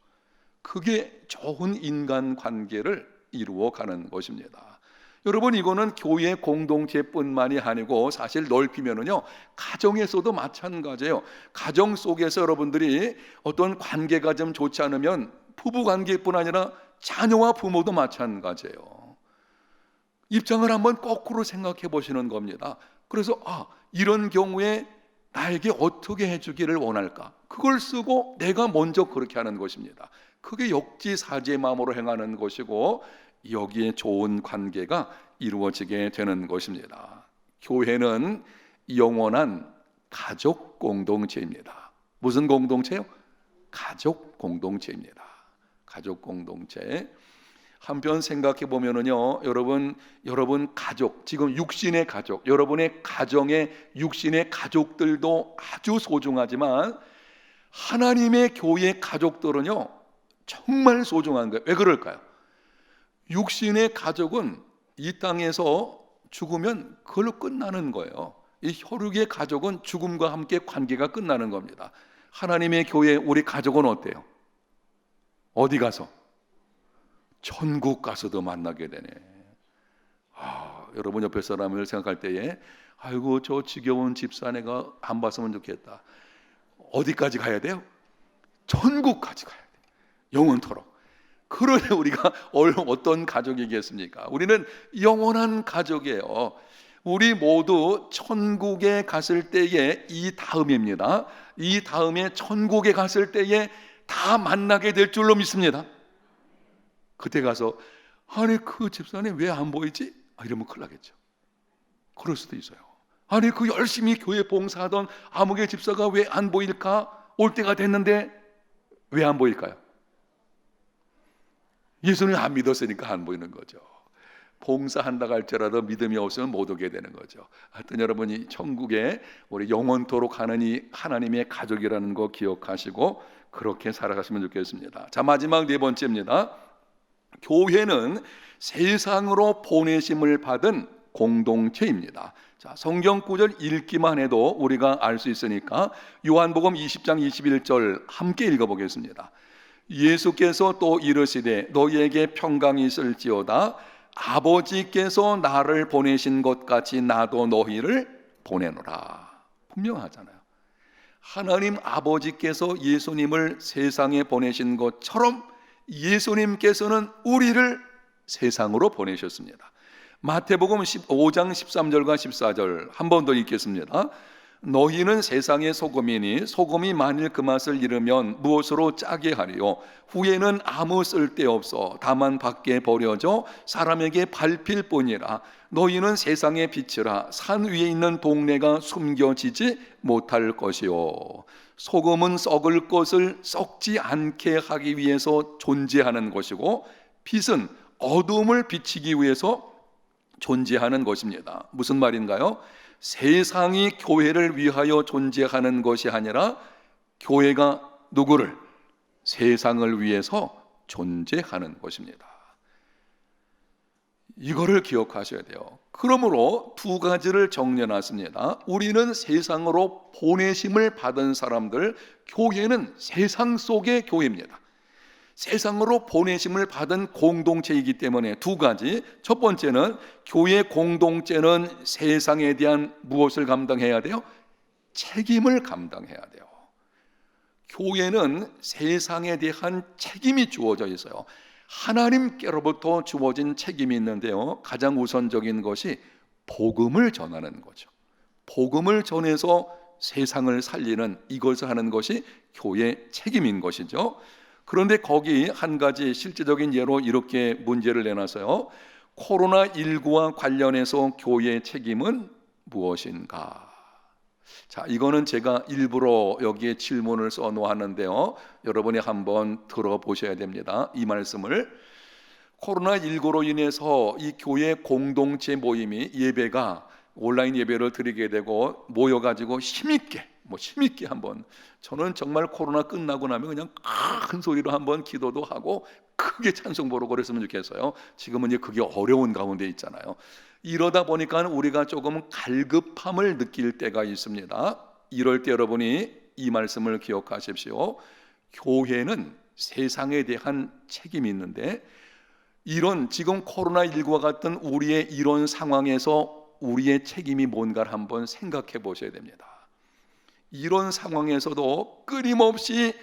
그게 좋은 인간관계를 이루어가는 것입니다. 여러분, 이거는 교회 공동체뿐만이 아니고 사실 넓히면은요, 가정에서도 마찬가지예요. 가정 속에서 여러분들이 어떤 관계가 좀 좋지 않으면 부부관계뿐 아니라 자녀와 부모도 마찬가지예요. 입장을 한번 거꾸로 생각해 보시는 겁니다. 그래서 이런 경우에 나에게 어떻게 해주기를 원할까? 그걸 쓰고 내가 먼저 그렇게 하는 것입니다. 그게 역지사지의 마음으로 행하는 것이고 여기에 좋은 관계가 이루어지게 되는 것입니다. 교회는 영원한 가족 공동체입니다. 무슨 공동체요? 가족 공동체입니다. 가족 공동체. 한편 생각해 보면은요, 여러분 가족, 지금 육신의 가족, 여러분의 가정의 육신의 가족들도 아주 소중하지만 하나님의 교회 가족들은요 정말 소중한 거예요. 왜 그럴까요? 육신의 가족은 이 땅에서 죽으면 그걸로 끝나는 거예요. 이 혈육의 가족은 죽음과 함께 관계가 끝나는 겁니다. 하나님의 교회 우리 가족은 어때요? 어디 가서? 천국 가서도 만나게 되네. 여러분 옆에 사람을 생각할 때에 아이고 저 지겨운 집사네가 안 봤으면 좋겠다. 어디까지 가야 돼요? 천국까지 가야 돼요. 영원토록. 그러니 우리가 어떤 가족이겠습니까? 우리는 영원한 가족이에요. 우리 모두 천국에 갔을 때에 이 다음입니다. 이 다음에 천국에 갔을 때에 다 만나게 될 줄로 믿습니다. 그때 가서 아니 그 집사님 왜 안 보이지? 이러면 큰일 나겠죠. 그럴 수도 있어요. 아니 그 열심히 교회 봉사하던 아무개 집사가 왜 안 보일까? 올 때가 됐는데 왜 안 보일까요? 예수님 안 믿었으니까 안 보이는 거죠. 봉사한다고 할지라도 믿음이 없으면 못 오게 되는 거죠. 하여튼 여러분이 천국에 우리 영원토록 하는 이 하나님의 가족이라는 거 기억하시고 그렇게 살아가시면 좋겠습니다. 자, 마지막 네 번째입니다. 교회는 세상으로 보내심을 받은 공동체입니다. 자, 성경 구절 읽기만 해도 우리가 알 수 있으니까 요한복음 20장 21절 함께 읽어보겠습니다. 예수께서 또 이르시되 너희에게 평강이 있을지어다. 아버지께서 나를 보내신 것 같이 나도 너희를 보내노라. 분명하잖아요. 하나님 아버지께서 예수님을 세상에 보내신 것처럼 예수님께서는 우리를 세상으로 보내셨습니다. 마태복음 15장 13절과 14절 한 번 더 읽겠습니다. 너희는 세상의 소금이니 소금이 만일 그 맛을 잃으면 무엇으로 짜게 하리요? 후에는 아무 쓸데없어 다만 밖에 버려져 사람에게 밟힐 뿐이라. 너희는 세상의 빛이라. 산 위에 있는 동네가 숨겨지지 못할 것이요. 소금은 썩을 것을 썩지 않게 하기 위해서 존재하는 것이고 빛은 어둠을 비치기 위해서 존재하는 것입니다. 무슨 말인가요? 세상이 교회를 위하여 존재하는 것이 아니라 교회가 누구를? 세상을 위해서 존재하는 것입니다. 이거를 기억하셔야 돼요. 그러므로 두 가지를 정리해놨습니다. 우리는 세상으로 보내심을 받은 사람들, 교회는 세상 속의 교회입니다. 세상으로 보내심을 받은 공동체이기 때문에 두 가지. 첫 번째는 교회 공동체는 세상에 대한 무엇을 감당해야 돼요? 책임을 감당해야 돼요. 교회는 세상에 대한 책임이 주어져 있어요. 하나님께로부터 주어진 책임이 있는데요. 가장 우선적인 것이 복음을 전하는 거죠. 복음을 전해서 세상을 살리는 이것을 하는 것이 교회의 책임인 것이죠. 그런데 거기 한 가지 실제적인 예로 이렇게 문제를 내놨어요. 코로나19와 관련해서 교회의 책임은 무엇인가? 자, 이거는 제가 일부러 여기에 질문을 써 놓았는데요. 여러분이 한번 들어보셔야 됩니다. 이 말씀을. 코로나19로 인해서 이 교회 공동체 모임이 예배가 온라인 예배를 드리게 되고 모여가지고 힘있게 한번, 저는 정말 코로나 끝나고 나면 그냥 큰 소리로 한번 기도도 하고 크게 찬송 부르고 그랬으면 좋겠어요. 지금은 이제 그게 어려운 가운데 있잖아요. 이러다 보니까 우리가 조금 갈급함을 느낄 때가 있습니다. 이럴 때 여러분이 이 말씀을 기억하십시오. 교회는 세상에 대한 책임이 있는데 이런 지금 코로나19와 같은 우리의 이런 상황에서 우리의 책임이 뭔가를 한번 생각해 보셔야 됩니다. 이런 상황에서도 끊임없이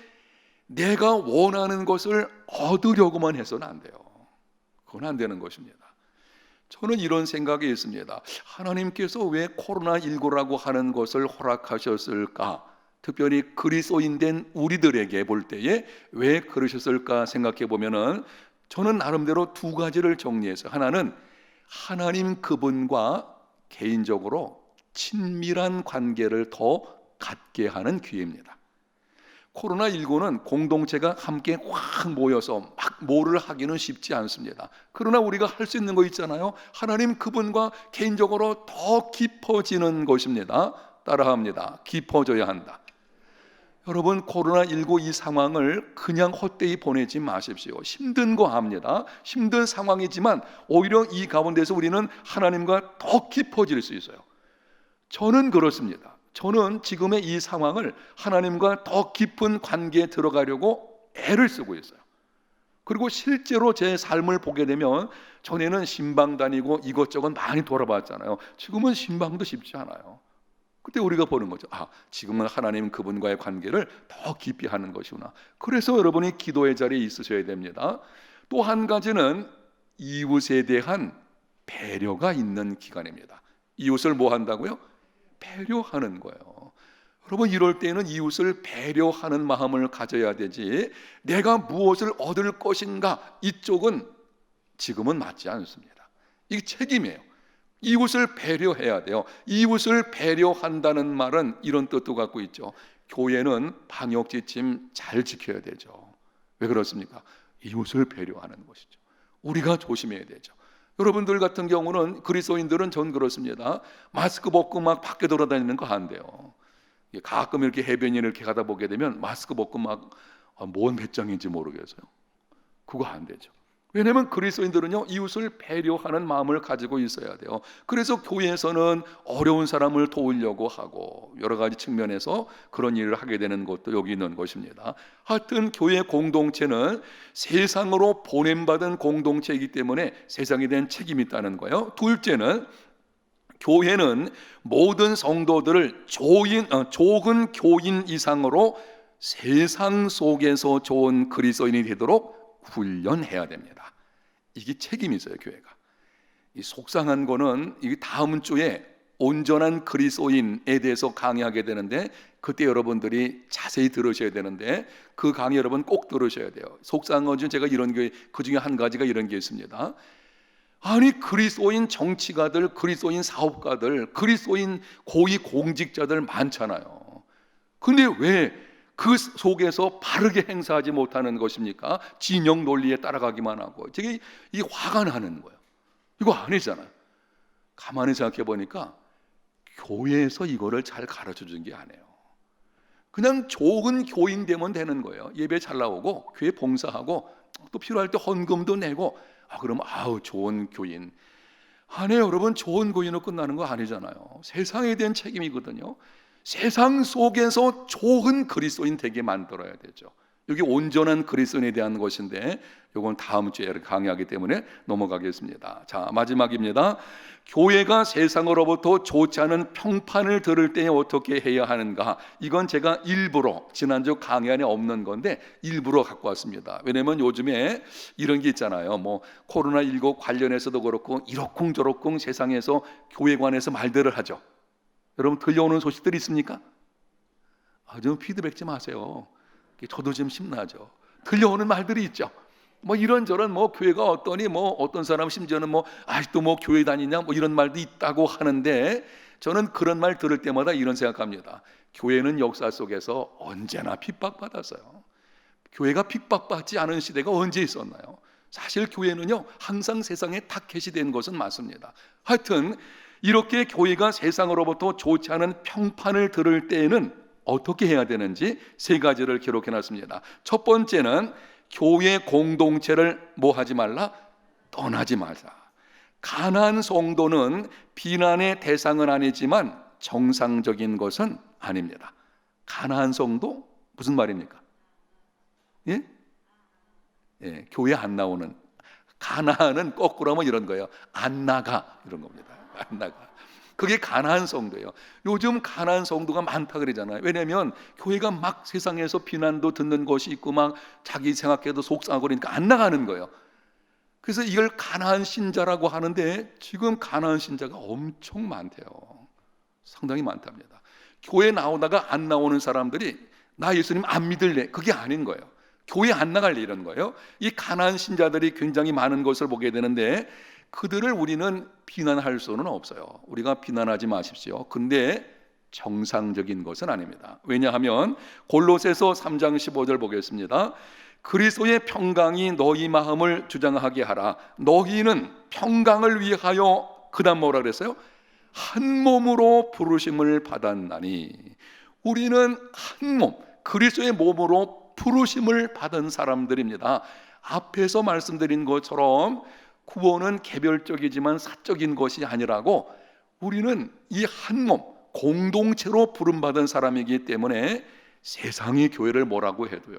내가 원하는 것을 얻으려고만 해서는 안 돼요. 그건 안 되는 것입니다. 저는 이런 생각이 있습니다. 하나님께서 왜 코로나19라고 하는 것을 허락하셨을까? 특별히 그리스도인된 우리들에게 볼 때에 왜 그러셨을까 생각해 보면은 저는 나름대로 두 가지를 정리해서, 하나는 하나님 그분과 개인적으로 친밀한 관계를 더 갖게 하는 기회입니다. 코로나19는 공동체가 함께 확 모여서 막 뭐를 하기는 쉽지 않습니다. 그러나 우리가 할 수 있는 거 있잖아요. 하나님 그분과 개인적으로 더 깊어지는 것입니다. 따라합니다. 깊어져야 한다. 여러분, 코로나19 이 상황을 그냥 헛되이 보내지 마십시오. 힘든 거 압니다. 힘든 상황이지만 오히려 이 가운데서 우리는 하나님과 더 깊어질 수 있어요. 저는 그렇습니다. 저는 지금의 이 상황을 하나님과 더 깊은 관계에 들어가려고 애를 쓰고 있어요. 그리고 실제로 제 삶을 보게 되면 전에는 신방 다니고 이것저것 많이 돌아봤잖아요. 지금은 신방도 쉽지 않아요. 그때 우리가 보는 거죠. 지금은 하나님 그분과의 관계를 더 깊이 하는 것이구나. 그래서 여러분이 기도의 자리에 있으셔야 됩니다. 또 한 가지는 이웃에 대한 배려가 있는 기간입니다. 이웃을 뭐 한다고요? 배려하는 거예요. 여러분, 이럴 때는 이웃을 배려하는 마음을 가져야 되지, 내가 무엇을 얻을 것인가, 이쪽은 지금은 맞지 않습니다. 이게 책임이에요. 이웃을 배려해야 돼요. 이웃을 배려한다는 말은 이런 뜻도 갖고 있죠. 교회는 방역 지침 잘 지켜야 되죠. 왜 그렇습니까? 이웃을 배려하는 것이죠. 우리가 조심해야 되죠. 여러분들 같은 경우는, 그리스도인들은 전 그렇습니다. 마스크 벗고 막 밖에 돌아다니는 거 안 돼요. 가끔 이렇게 해변을 이렇게 가다 보게 되면 마스크 벗고 막 뭔 배짱인지 모르겠어요. 그거 안 되죠. 왜냐하면 그리스도인들은요, 이웃을 배려하는 마음을 가지고 있어야 돼요. 그래서 교회에서는 어려운 사람을 도우려고 하고 여러 가지 측면에서 그런 일을 하게 되는 것도 여기 있는 것입니다. 하여튼 교회 공동체는 세상으로 보냄받은 공동체이기 때문에 세상에 대한 책임이 있다는 거예요. 둘째는, 교회는 모든 성도들을 좋은 교인 이상으로 세상 속에서 좋은 그리스도인이 되도록 훈련해야 됩니다. 이게 책임이 있어요, 교회가. 이 속상한 거는 이 다음 주에 온전한 그리스도인에 대해서 강의하게 되는데, 그때 여러분들이 자세히 들으셔야 되는데, 그 강의 여러분 꼭 들으셔야 돼요. 속상한 건 제가 이런 게, 그 중에 한 가지가 이런 게 있습니다. 아니, 그리스도인 정치가들, 그리스도인 사업가들, 그리스도인 고위 공직자들 많잖아요. 근데 왜 그 속에서 바르게 행사하지 못하는 것입니까? 진영 논리에 따라가기만 하고. 되게 이 화가 나는 거예요. 이거 아니잖아요. 가만히 생각해 보니까 교회에서 이거를 잘 가르쳐 준 게 아니에요. 그냥 좋은 교인 되면 되는 거예요. 예배 잘 나오고 교회 봉사하고 또 필요할 때 헌금도 내고, 그러면 좋은 교인. 아니, 여러분, 좋은 교인으로 끝나는 거 아니잖아요. 세상에 대한 책임이거든요. 세상 속에서 좋은 그리스도인 되게 만들어야 되죠. 여기 온전한 그리스도인에 대한 것인데, 이건 다음 주에 강의하기 때문에 넘어가겠습니다. 자, 마지막입니다. 교회가 세상으로부터 좋지 않은 평판을 들을 때 어떻게 해야 하는가? 이건 제가 일부러, 지난주 강의 안에 없는 건데 일부러 갖고 왔습니다. 왜냐면 요즘에 이런 게 있잖아요. 뭐 코로나19 관련해서도 그렇고 이러쿵저러쿵 세상에서 교회관에서 말들을 하죠. 여러분, 들려오는 소식들이 있습니까? 좀 피드백 좀 하세요. 저도 좀 심나죠. 들려오는 말들이 있죠. 뭐 이런저런 교회가 어떠니, 어떤 사람 심지어는 아직도 교회 다니냐, 이런 말도 있다고 하는데, 저는 그런 말 들을 때마다 이런 생각합니다. 교회는 역사 속에서 언제나 핍박받았어요. 교회가 핍박받지 않은 시대가 언제 있었나요? 사실 교회는요, 항상 세상에 타켓이 된 것은 맞습니다. 하여튼 이렇게 교회가 세상으로부터 좋지 않은 평판을 들을 때에는 어떻게 해야 되는지 세 가지를 기록해 놨습니다. 첫 번째는, 교회 공동체를 하지 말라? 떠나지 말자. 가난한 성도는 비난의 대상은 아니지만 정상적인 것은 아닙니다. 가난한 성도? 무슨 말입니까? 예? 교회 안 나오는. 가난은 거꾸로 하면 이런 거예요. 안 나가, 이런 겁니다. 안 나가. 그게 가난한 성도예요. 요즘 가난한 성도가 많다 그러잖아요. 왜냐하면 교회가 막 세상에서 비난도 듣는 것이 있고 막 자기 생각해도 속상하고 그러니까 안 나가는 거예요. 그래서 이걸 가난한 신자라고 하는데, 지금 가난한 신자가 엄청 많대요. 상당히 많답니다. 교회 나오다가 안 나오는 사람들이 나 예수님 안 믿을래, 그게 아닌 거예요. 교회 안 나갈래, 이런 거예요. 이 가난한 신자들이 굉장히 많은 것을 보게 되는데, 그들을 우리는 비난할 수는 없어요. 우리가 비난하지 마십시오. 근데 정상적인 것은 아닙니다. 왜냐하면 골로새서 3장 15절 보겠습니다. 그리스도의 평강이 너희 마음을 주장하게 하라. 너희는 평강을 위하여, 그 다음 뭐라 그랬어요? 한 몸으로 부르심을 받았나니. 우리는 한 몸, 그리스도의 몸으로 부르심을 받은 사람들입니다. 앞에서 말씀드린 것처럼 구원은 개별적이지만 사적인 것이 아니라고, 우리는 이 한 몸, 공동체로 부름받은 사람이기 때문에 세상이 교회를 뭐라고 해도요,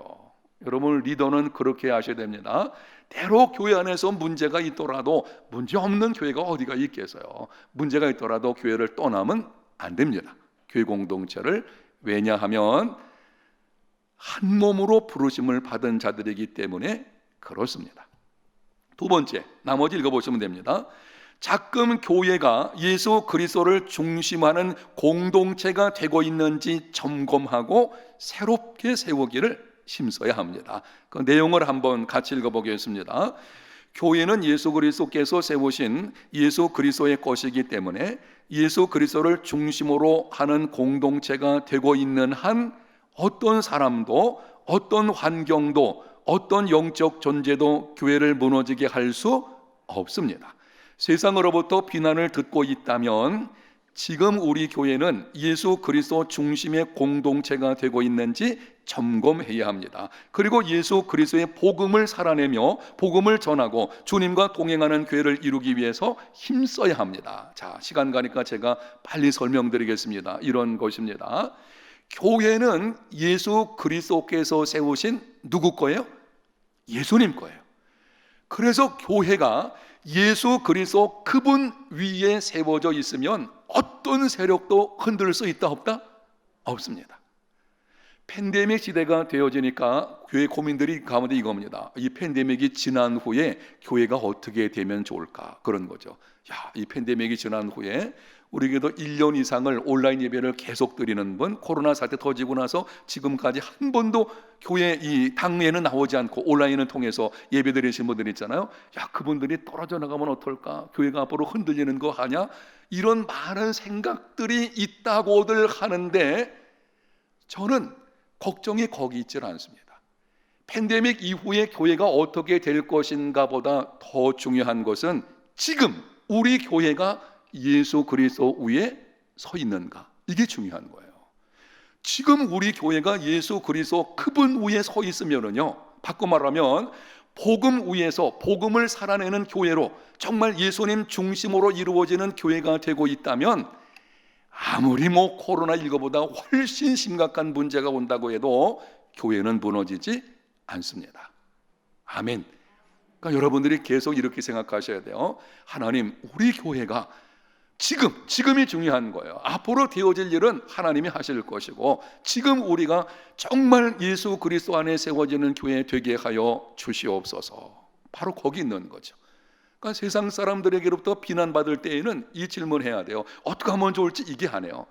여러분 리더는 그렇게 하셔야 됩니다. 때로 교회 안에서 문제가 있더라도, 문제 없는 교회가 어디가 있겠어요. 문제가 있더라도 교회를 떠나면 안 됩니다. 교회 공동체를. 왜냐하면 한 몸으로 부르심을 받은 자들이기 때문에 그렇습니다. 두 번째, 나머지 읽어보시면 됩니다. 자금 교회가 예수 그리스도를 중심하는 공동체가 되고 있는지 점검하고 새롭게 세우기를 힘써야 합니다. 그 내용을 한번 같이 읽어보겠습니다. 교회는 예수 그리스도께서 세우신 예수 그리스도의 것이기 때문에 예수 그리스도를 중심으로 하는 공동체가 되고 있는 한 어떤 사람도 어떤 환경도 어떤 영적 존재도 교회를 무너지게 할 수 없습니다. 세상으로부터 비난을 듣고 있다면 지금 우리 교회는 예수 그리스도 중심의 공동체가 되고 있는지 점검해야 합니다. 그리고 예수 그리스도의 복음을 살아내며 복음을 전하고 주님과 동행하는 교회를 이루기 위해서 힘써야 합니다. 자, 시간 가니까 제가 빨리 설명드리겠습니다. 이런 것입니다. 교회는 예수 그리스도께서 세우신 누구 거예요? 예수님 거예요. 그래서 교회가 예수 그리스도 그분 위에 세워져 있으면 어떤 세력도 흔들 수 있다 없다? 없습니다. 팬데믹 시대가 되어지니까 교회 고민들이 가운데 이겁니다. 이 팬데믹이 지난 후에 교회가 어떻게 되면 좋을까? 그런 거죠. 이 팬데믹이 지난 후에 우리에게도 1년 이상을 온라인 예배를 계속 드리는 분, 코로나 사태 터지고 나서 지금까지 한 번도 교회 이 당회에는 나오지 않고 온라인을 통해서 예배 드리신 분들 있잖아요. 그분들이 떨어져 나가면 어떨까? 교회가 앞으로 흔들리는 거 아냐? 이런 많은 생각들이 있다고들 하는데 저는 걱정이 거기 있질 않습니다. 팬데믹 이후에 교회가 어떻게 될 것인가 보다 더 중요한 것은 지금 우리 교회가 예수 그리스도 위에 서 있는가? 이게 중요한 거예요. 지금 우리 교회가 예수 그리스도 그분 위에 서 있으면은요, 바꿔 말하면 복음 위에서 복음을 살아내는 교회로 정말 예수님 중심으로 이루어지는 교회가 되고 있다면 아무리 코로나19보다 훨씬 심각한 문제가 온다고 해도 교회는 무너지지 않습니다. 아멘. 그러니까 여러분들이 계속 이렇게 생각하셔야 돼요. 하나님, 우리 교회가 지금이 중요한 거예요. 앞으로 되어질 일은 하나님이 하실 것이고 지금 우리가 정말 예수 그리스도 안에 세워지는 교회 되게 하여 주시옵소서. 바로 거기 있는 거죠. 그러니까 세상 사람들에게로부터 비난받을 때에는 이 질문해야 돼요. 어떻게 하면 좋을지 이게 하네요.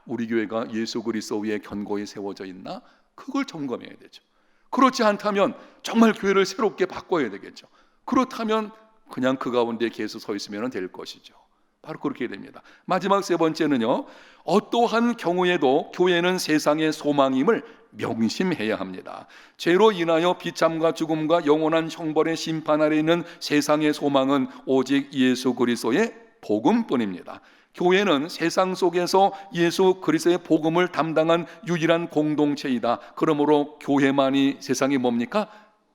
우리 교회가 예수 그리스도 위에 견고히 세워져 있나? 그걸 점검해야 되죠. 그렇지 않다면 정말 교회를 새롭게 바꿔야 되겠죠. 그렇다면 그냥 그 가운데 계속 서 있으면 될 것이죠. 바로 그렇게 됩니다. 마지막 세 번째는요, 어떠한 경우에도 교회는 세상의 소망임을 명심해야 합니다. 죄로 인하여 비참과 죽음과 영원한 형벌의 심판 아래 있는 세상의 소망은 오직 예수 그리스도의 복음뿐입니다. 교회는 세상 속에서 예수 그리스도의 복음을 담당한 유일한 공동체이다. 그러므로 교회만이 세상이 뭡니까?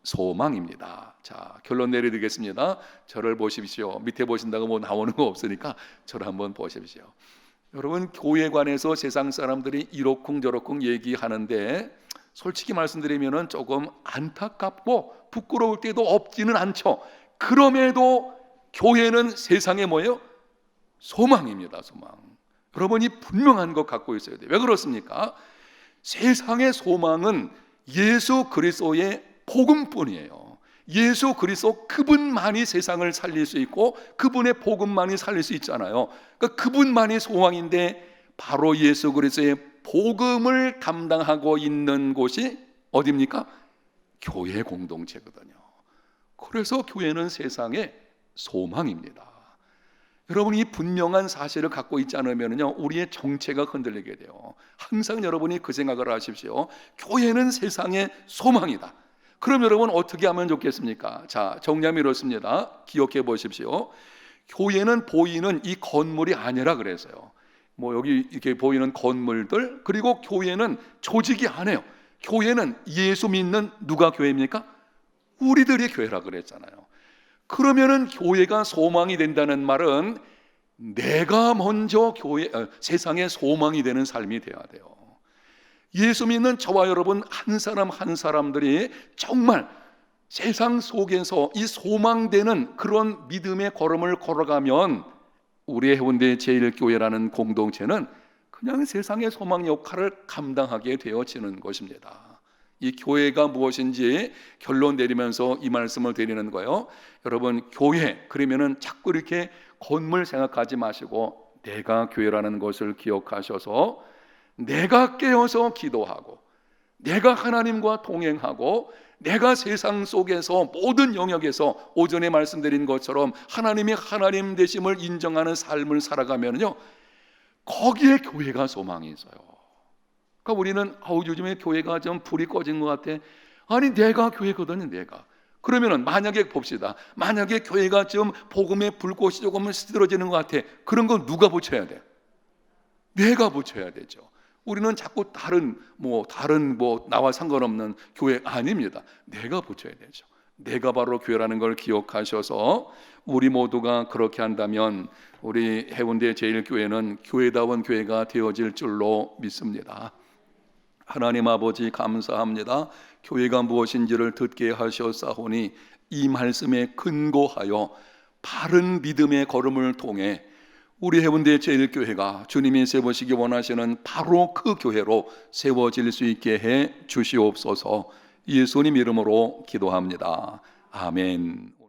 소망입니다. 자, 결론 내려드리겠습니다. 저를 보십시오. 밑에 보신다고 나오는 거 없으니까 저를 한번 보십시오. 여러분, 교회에 관해서 세상 사람들이 이러쿵저러쿵 얘기하는데 솔직히 말씀드리면 조금 안타깝고 부끄러울 때도 없지는 않죠. 그럼에도 교회는 세상에 뭐예요? 소망입니다. 소망. 여러분이 분명한 것 갖고 있어야 돼요. 왜 그렇습니까? 세상의 소망은 예수 그리스도의 복음뿐이에요. 예수 그리스도 그분만이 세상을 살릴 수 있고 그분의 복음만이 살릴 수 있잖아요. 그러니까 그분만이 소망인데 바로 예수 그리스도의 복음을 담당하고 있는 곳이 어디입니까? 교회 공동체거든요. 그래서 교회는 세상의 소망입니다. 여러분이 이 분명한 사실을 갖고 있지 않으면요, 우리의 정체가 흔들리게 돼요. 항상 여러분이 그 생각을 하십시오. 교회는 세상의 소망이다. 그럼 여러분 어떻게 하면 좋겠습니까? 자, 정리하면 이렇습니다. 기억해 보십시오. 교회는 보이는 이 건물이 아니라 그래서요. 여기 이렇게 보이는 건물들, 그리고 교회는 조직이 아니에요. 교회는 예수 믿는 누가 교회입니까? 우리들이 교회라 그랬잖아요. 그러면은 교회가 소망이 된다는 말은 내가 먼저 세상의 소망이 되는 삶이 돼야 돼요. 예수 믿는 저와 여러분 한 사람 한 사람들이 정말 세상 속에서 이 소망되는 그런 믿음의 걸음을 걸어가면 우리의 해운대 제일교회라는 공동체는 그냥 세상의 소망 역할을 감당하게 되어지는 것입니다. 이 교회가 무엇인지 결론 내리면서 이 말씀을 드리는 거예요. 여러분, 교회 그러면은 자꾸 이렇게 건물 생각하지 마시고 내가 교회라는 것을 기억하셔서 내가 깨어서 기도하고 내가 하나님과 동행하고 내가 세상 속에서 모든 영역에서 오전에 말씀드린 것처럼 하나님이 하나님 되심을 인정하는 삶을 살아가면요, 거기에 교회가 소망이 있어요. 그러니까 우리는 요즘에 교회가 좀 불이 꺼진 것 같아. 아니 내가 교회거든요. 내가. 그러면은 만약에 봅시다. 만약에 교회가 좀 복음의 불꽃이 조금 시들어지는 것 같아. 그런 건 누가 붙여야 돼? 내가 붙여야 되죠. 우리는 자꾸 다른 나와 상관없는 교회 아닙니다. 내가 붙여야 되죠. 내가 바로 교회라는 걸 기억하셔서 우리 모두가 그렇게 한다면 우리 해운대 제일교회는 교회다운 교회가 되어질 줄로 믿습니다. 하나님 아버지 감사합니다. 교회가 무엇인지를 듣게 하셨사오니 이 말씀에 근거하여 바른 믿음의 걸음을 통해 우리 해운대 제일교회가 주님이 세우시기 원하시는 바로 그 교회로 세워질 수 있게 해 주시옵소서. 예수님 이름으로 기도합니다. 아멘.